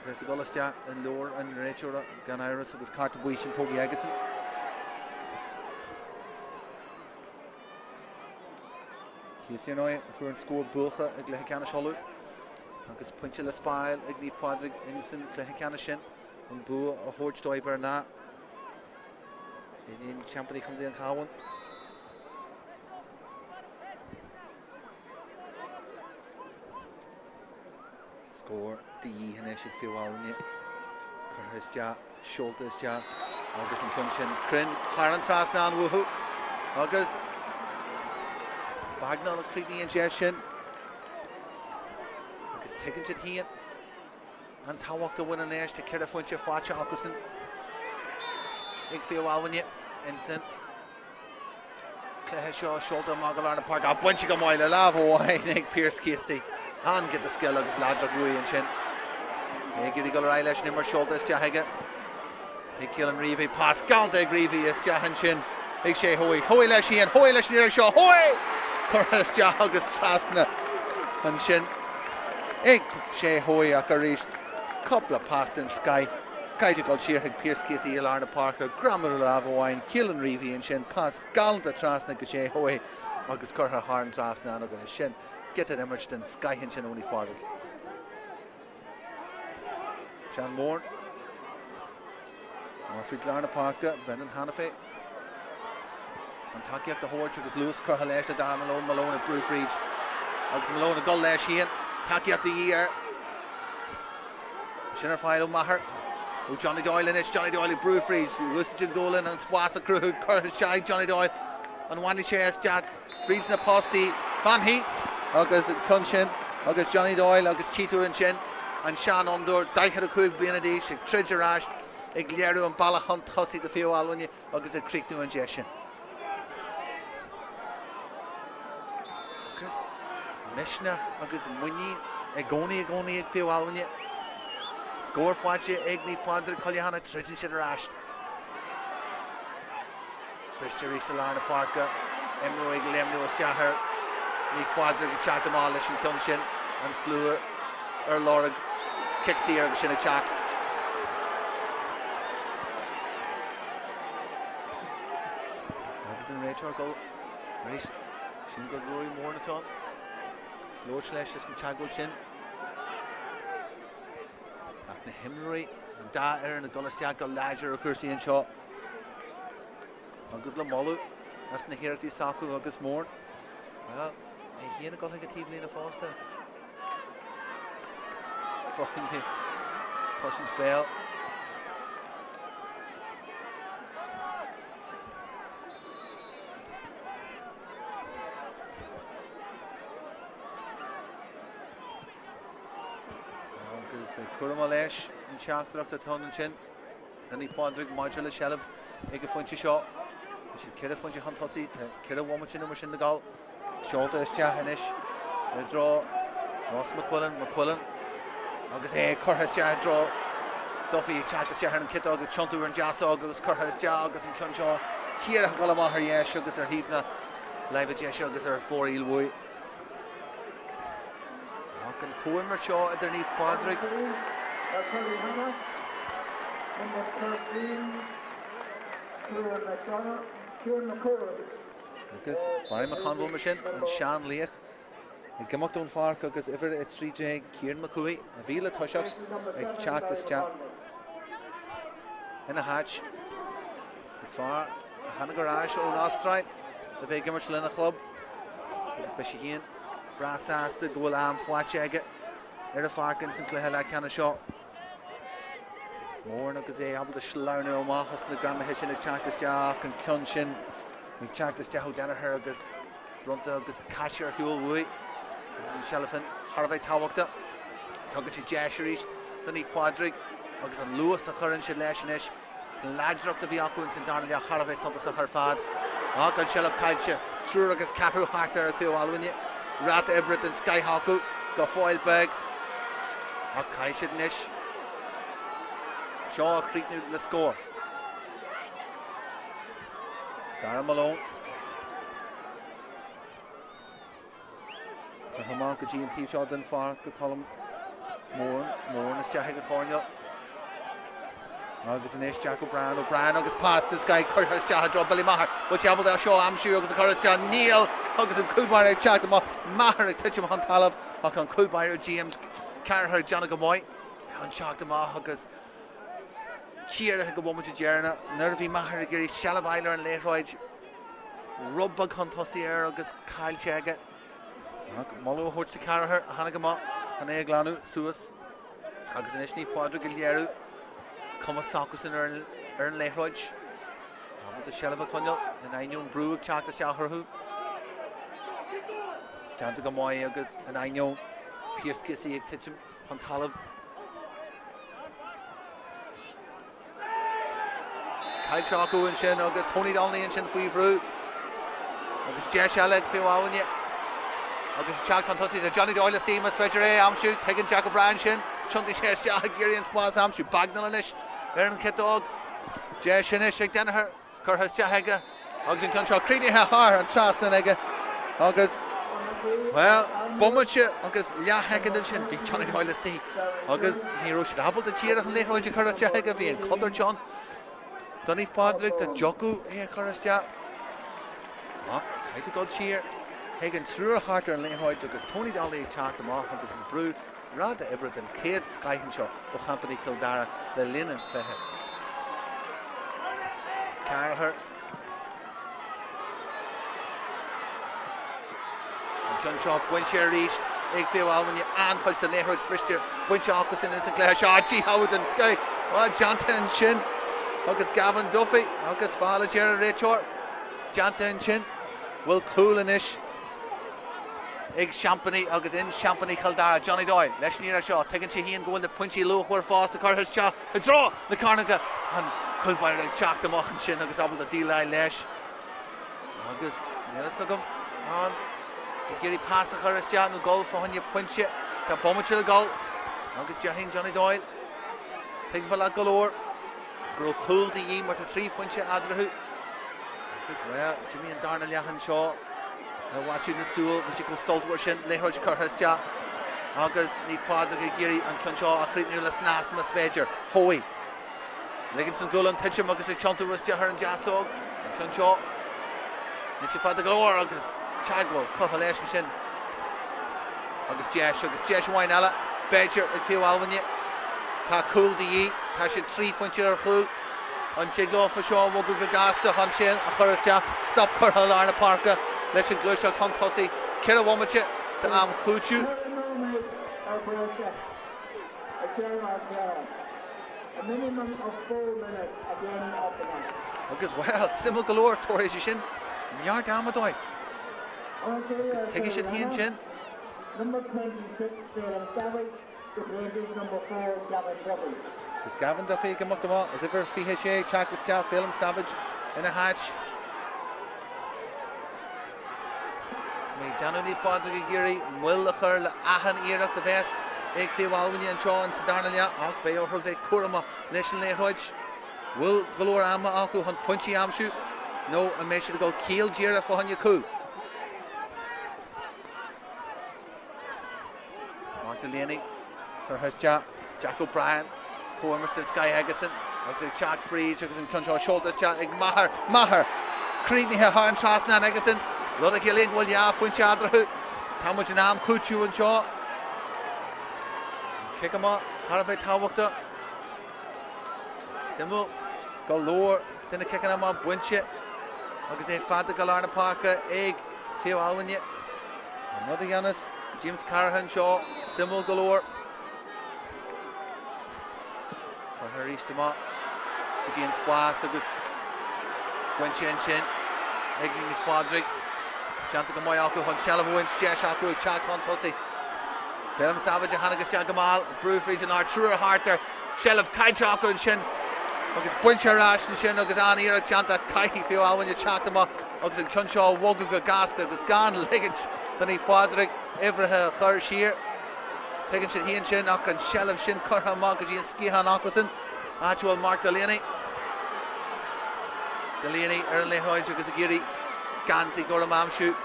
there's a golastia and lower and Rachel gan Iris was Cartabuish and Togi Agason. Casey and I for score Bulcha at Cullyhanna Shallow because Punchilla Spile Ignif Pádraig Innocent Cullyhanna Shin. And Boo a horch diver na in Champany come the Cowan. Score the Hanesh Fiodh. Curtis Ja, Shoulders Ja, August and Punchin, Crin, Haran Trasnan Woohoo, August Bagnall Creedy and Jeshin, August taking it here. And táhacht a bhain an éis de ceir a foiinte fáte acusan ag féiceáilhaine insin cléthe seo seolta mágal na Páirc a buinte go mhaith le lámh óháin ag Pearse Casey an get the skill agus ládracht ruí an sin ag iad go raibh leis nimar seolta is deaithe ag Cialan Reevy pas ganta ag Reevy is deaithan sin ag sé hóí leis híon hóí leis níor seo hóí chur is deach agus trasna an sin ag sé hóí ach a rís couple of past in Sky. Kaiti gal cheer hag Pearse Casey Ilarna Parker, Grammar Lavawain, Cialan Reevy and Shin, pass Galda Trasna Gashay Hoy, August Curha Harn Trasna and Shin, get it emerged in Sky Hinchin only Pádraig. Shan Moore, Murphy Glarna Parker, Brendan Hannafay, and Taki up the Horch, August Lewis Curha Lesh, the Dara Malone at Brufridge, August Malone at Gull Lesh Ian, Taki up the year. Shinner Fiodh Maher, Johnny Doyle in it, Johnny Doyle at Brufridge, Wustin Golan and Spasa Crew, Curtis Shai, Johnny Doyle, and Wandy Chase, Jack, Freeze Naposti, Van Heat, August Cunshin, August Johnny Doyle, August Cheeto and Shin, and Sean Undur, Daichar Cúig Blianadish, Tridgerash, Iglieru and Balahunt, Hussy the Féiceáilhaine, August a Creek New and Jeshin. August Mishnach, August Munyi, Agoni, Féiceáilhaine. Score fáilte ag Naomh Pádraig Cullyhanna trídin siad arás. Briste rís le lár na Páirce. Imreoidh ag léimniú as dearthar. Naomh Pádraig ag teacht amá leis an cion sin an slua lorg kicksaí agus sin ag teacht. Agus an réiteoir go rís sin go roií mór na tán. Lóis leis an teagúil sin. Ach na himreoí an dá ar na golasteach go láidir a chuirsaí an seo. Agus le molú as na hirirtí sacú agus mór. Well, híana go ag a tíomhlína fásta. Fucking me. Cushion spell. Agus the Cuaimh leis in Tráchtaire tón an sin. Then Naomh Pádraig maidir le shelf ag a fointe seo. She'd kid a funny huntossy, kid a woman in the goal. Shoulder is Jahanish. A draw. Ross McQuillan. August Curhas Jah draw. Duffy, Charles Jahan and Kitog, Chuntu and Jas August, Curhas Jagus and Cunshaw. Cheer Galamahar, yeah, Sugars or Heavna. Live at Sugars or 4 Eelwoy. Can Coimh Shaw underneath Pádraig. Agus Barry McConville machine and Sean Leach. And Gimmock down Páirc agus ever at 3J Kieran McCooey. A Vila Tushak. A chat this chat. In a hatch. As far Hannah Garage on Austrite. The big Gimmock Lena Club. Especially here. Brass ass the Uaimh Fwachega. Era Farkins and Coilleach can a shot. More agus able to slow now Mahas and the Grandma Hishin a chat this jack and Kunshin. We checked this Jaho Danaher agus Brunta agus Catcher Huel agus in Shelifin Harvey Tawakta Tugachi Jasherish the Naomh Pádraig agus an Lewis a Curran Shilashinish the lads rock the Viaku and Sintana Harvey Santos a Harfad Agan Shelif Kaitcha True agus Catru Harter at Fiodh Rat Ebrit and Skyhaku go foil bag a Kaishid Nish Shaw Creeknu the score. Dara Malone. Hamanka G and T shot then far to column Moran is Jahiga Cornell. August and Ish Jack O'Brien August past this guy Curtis Jah draw Billy Maher which able to show Amshu August Curtis John Neil August and Coolbire check them off Maher touch him on Talav on Coolbire GM's Carher John Gamoy and shock them off August Cheer a woman to Jerna Nervy Maher Gary Shalavailer and Leroyd Rubbag Huntossi August Kyle Chega Molo Horch to Carher Hanagama and Eaglanu Suas August and Naomh Pádraig Gilieru Come Sakus and Earn Leroyd Able to Shelava Conall and I knew Brew Chat to Shaharhu Janta Gamoy August and I know Pierce Kissy Titchum Huntalav Kyle Chaku and Shin August Tony Donnelly and Shin Freevru August Jesh Alec Fiwawanya August Jack Tontussi the Johnny Doyle Steam as Federe Amshu taking Jack O'Brien Shin Chunty Jesh Jack Giri and Spas Amshu Bagnalanish Aaron Kitdog Jesh Inish Ag Danaher Curhas Jahega August in Control Creedy Har and Trasnanega August well Bummacha August Yahega and Shin be Johnny Doyle Steam August Hero should able to cheer and Leroy Curhas Jahega be and Cutter John Naomh Pádraig the Joku Curhas Kite to God cheer Hagen through a harder and Leroy August Tony Donnelly chat them off August and Brew Rada Ibrit and Kate Skyhinshaw of Company Kildare the Linen Plehe Carher and Kunshaw Buncher reached Igfeo Almhaine and Hulch the Leroy Brister Buncher Augustin and Sinclair Shaw G Howard and Sky Janta and Shin August Gavin Duffy August Fala Gerard Rachor Janta and Shin Will Coolinish Ig Champany August in Champany Kildare Johnny Doyle Leshnira Shaw taking Sheehan going to punchy low where fast the Curtis Shaw a draw the Carnaga and Coolbire Jack the Mohan Shin August able to delay Lesh August Nelasugum on Gary pass the Curtis Shaw no goal for when you punch it the Bommachil goal August Jahin Johnny Doyle Tigvala galore. Grow cool to ye, but a 3 funche adrahu. As well, Jimmy and Darnell Yahan Shaw. Watching the Soul, which you go Saltwarshin, Lehroj Kurhasja. August, need Pádraig Giri, and Conall, Achrit Nula Snas, Masveger, Hoey. Liggins Gull and Titcham, August, Chantu was Jahar and Jasog, Conall. Nichifad the Glore, August, Chagwell, Kurhalation Shin. August Jesh Wainella, Badger, if you Alwanya. Ta cool the ye, Tasha 3 funcher Hul. On Jiglo for Shaw, Wogu Gasta, Hunshil, Achurasja, stop Kurhalarna Parka. Let's English out Tom Tossy, Kira Womacha, to Kuchu. A minimum of 4 minutes again of the match. Because well, Simul Galore, Torres Shin, Nyar Damadoif. Because Tigishin Hien Chin. Number 26, Savage, the Blazers, number 4, Gavin Duffy. Is Gavin Duffy come up to all? Is it for Fihe Chak the Scout, Film Savage in a hatch? Me Janoni Pádraig Giri, Mullachar, Ahan Eanach the Vest, Egg Fiodh and Shaw and Sathairn AIB BEO Hurve Kurama, National Lehroj, Will Galore Amma Aku, Hunt Punchy Amshu, no, a measure to go Kiel Jira for Hanyaku. Martin Laney, Kurhasja, Jack O'Brien, Cormerston Sky Eggison, Jack Freeze, and Conall Shoulders, Jack Maher, Creepy Har and Trasnan Eggison. Rudda Gilling will ya Funch Adrahu, Tamuj Naomh Kuchu and Shaw. Kick him up, Harvey Tawakta. Simul Galore, then kicking him up, Bunche. Like I say, Fada Galarna Parker, Egg, Fiodh Alwanya. Another Yanis, James Carahan Shaw, Simul Galore. For her Ishtama, James Squass, Bunche and Chin, Egg Pádraig. Chantic Moyaku, Hunshelov wins, Jeshaku, Chaton Tussi. Film Savage, Hanagas Jagamal, Brew Freezing Art, Truer Harter, Shell of Kaichaku and Shin. Agus Buncher Rash and Shin, Agus Anira, Chanta, Kai, Fiodh when you chat them up, Agus and Conall, Woguga Gasta, Agus Gan, Liggage, Danny Pádraig, Evraha, Hershir. Taking Shin, he and Shin, and Shell of Shin, Kurha Magaji and Skihan Akusin, actual Mark Delaney. Delaney, Early Hoy, Agus Agiri. Gansi Goramam shoot.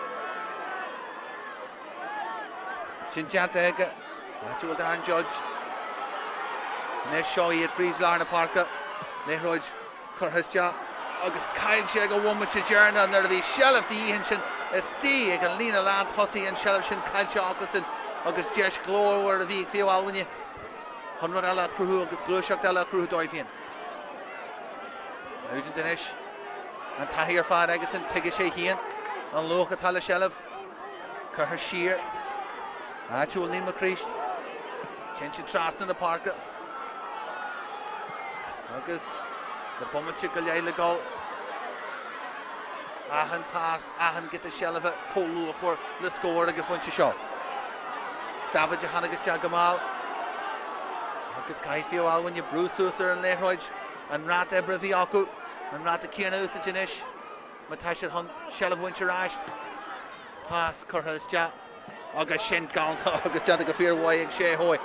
Shinjanta Ega, Natural Darn Judge. Nesh Shaw at Freeze Larna Parka. Nehroj Kurhasja. August Kyle Shega woman to Jerna and there be Shell of the Ehanshin. Esti Ega Lena Land Hussy and Shell of Shin Kalcha Augusin. August Jesh Glore were the Vig Fiodh Alwanya. 100 Ella Crew, August Glushak Ella Crew Doifian. Nugent Dinesh. And Tahir Fad Eggison, Tigishay Hien, and Loka Tala Shelev, Kurhashir, Actual Nima Krish, Chenchi Trust in the Park. August, the Bumachikal Yailagal, Ahan pass, Ahan get the Shelev, Kolu for the score of Gafunchi Shaw. Savage Hanagas Jagamal, August Kai Fiodh Alwanya, Bruce Susser and Lehroj, and Rat Ebraviaku. And Rata Kiana Usajinish, Matasha Hunt, Shell of Wincherash, Pass Kurhasja, August Shin Count, August Janta Gafir Way, Shea Hoy,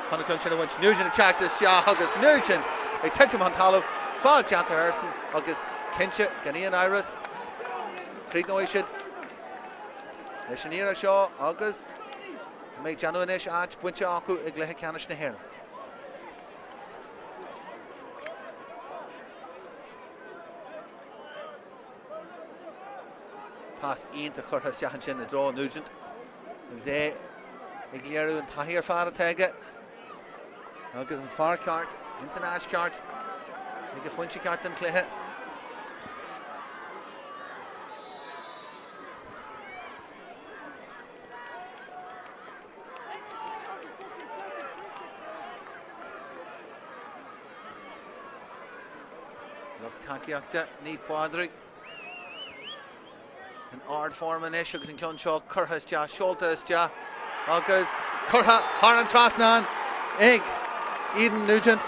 Hunakun Shin Winch, Nugent attacked this Shah, August Nugent, a Tensim Huntalo, Fall Janta Harrison, August Kincha, Ghanaian Iris, Creek Noishid, Lishanira Shaw, August, Make Januanish, Arch, Wincha Aku, Iglehikanish Nahir. Pass Ian to Curtis Jahanchin and draw Nugent. It was Iglieru and Tahir Fara Tega. August and Far Cart, Inson Ash Cart. Take a Funchy Cart and Clehe. Look, Takiakta, Neve Pádraig. An odd form in Ish, August and Conall, Kurhasja, Shultasja, August, Kurha, Haran Trasnan, Egg, Eden Nugent.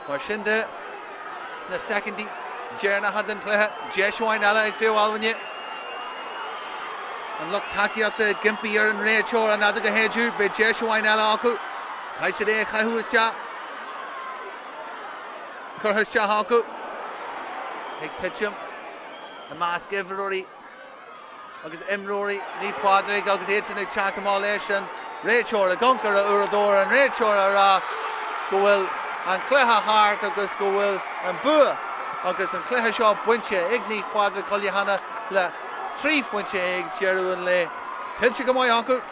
Marshinde, it's in the second, Jerna Hadden Cleha, Jeshua Nella, Fiodh Alwanya. An look tacky at the gimpy and Rachel and other head you be Jeshuain Alaku. Kaishade Kahuisja. Kurhusja Haku. Hig Titchum. A mask every. Agus Rory, Ní Pádraig, agus Éadsan ag teacht leis an Rachel a guncar a Urador and Rachel a go bhfuil an cluiche hart agus go bhfuil an bua agus an cluiche seo buinte ag Ní Pádraig Cullyhanna le 3 pointe ag Jeruan le tiltte go mai ancu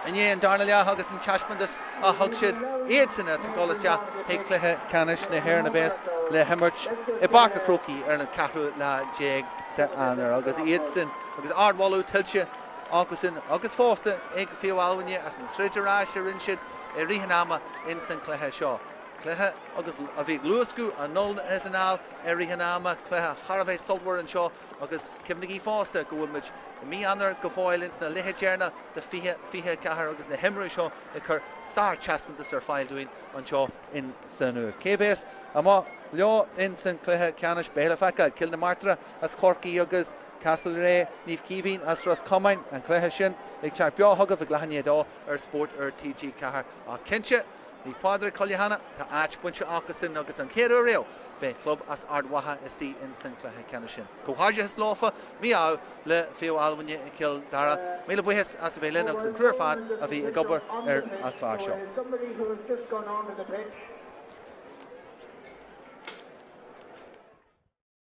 an éon darna le agus an teaspantas a thug siad Éadsan a tugálastea ag cluiche canis na hÉireann bés le himirt I barca croci ar an cathrú le déag de anar agus Éadsan agus ardwalú tiltte Águsin agus fósta ag Fiodh as an trítarráis a rinsead I Rihanama in san cluiche seo. Cluiche agus a bhí luascú a nulna is an áil I Rihanama cluiche Harvey Sultwer an seo agus cimnigí fósta go bhfuil mí anar go fáilins na lithe dearna de fiche cahar agus na himra seo I chur sár chasmantas ar fáil doin an seo in san Uaimh. Cébés amá leo in san cluiche canis Peile fecha Kilda Martra as Corky agus Castlereagh Níomh Cíhín as Ros Comain an cluiche sin ag teag beo thugah ag leithne dó ar sport ar TG4 a cinse Níomh Pádraig Cullyhanna tá áit buinte ácasin agus an céadú réo be club as ardwatha istí in san cluiche canis sin. Cóhaide is láfa míá le Fiodh I Kildare míle buhes as a bhélinn agus an cruúrfad a bhí a gobar ar a clár seo. Somebody who has just gone on to the pitch.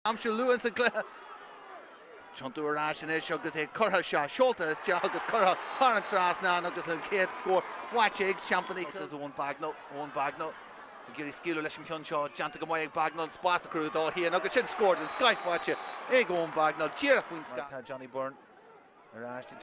Amsú Lewis an cluiche Chontu Rashin is agus a curha shot Shulta is agus curha Harran Tras now agus an kid score Fwachig Champany as one bagno Giri skill leis an Shaw Janta go mai bagno spás a crew dó hí agus sin scored in Sky Fwache ag on bagno Jearach win Scott Johnny Byrne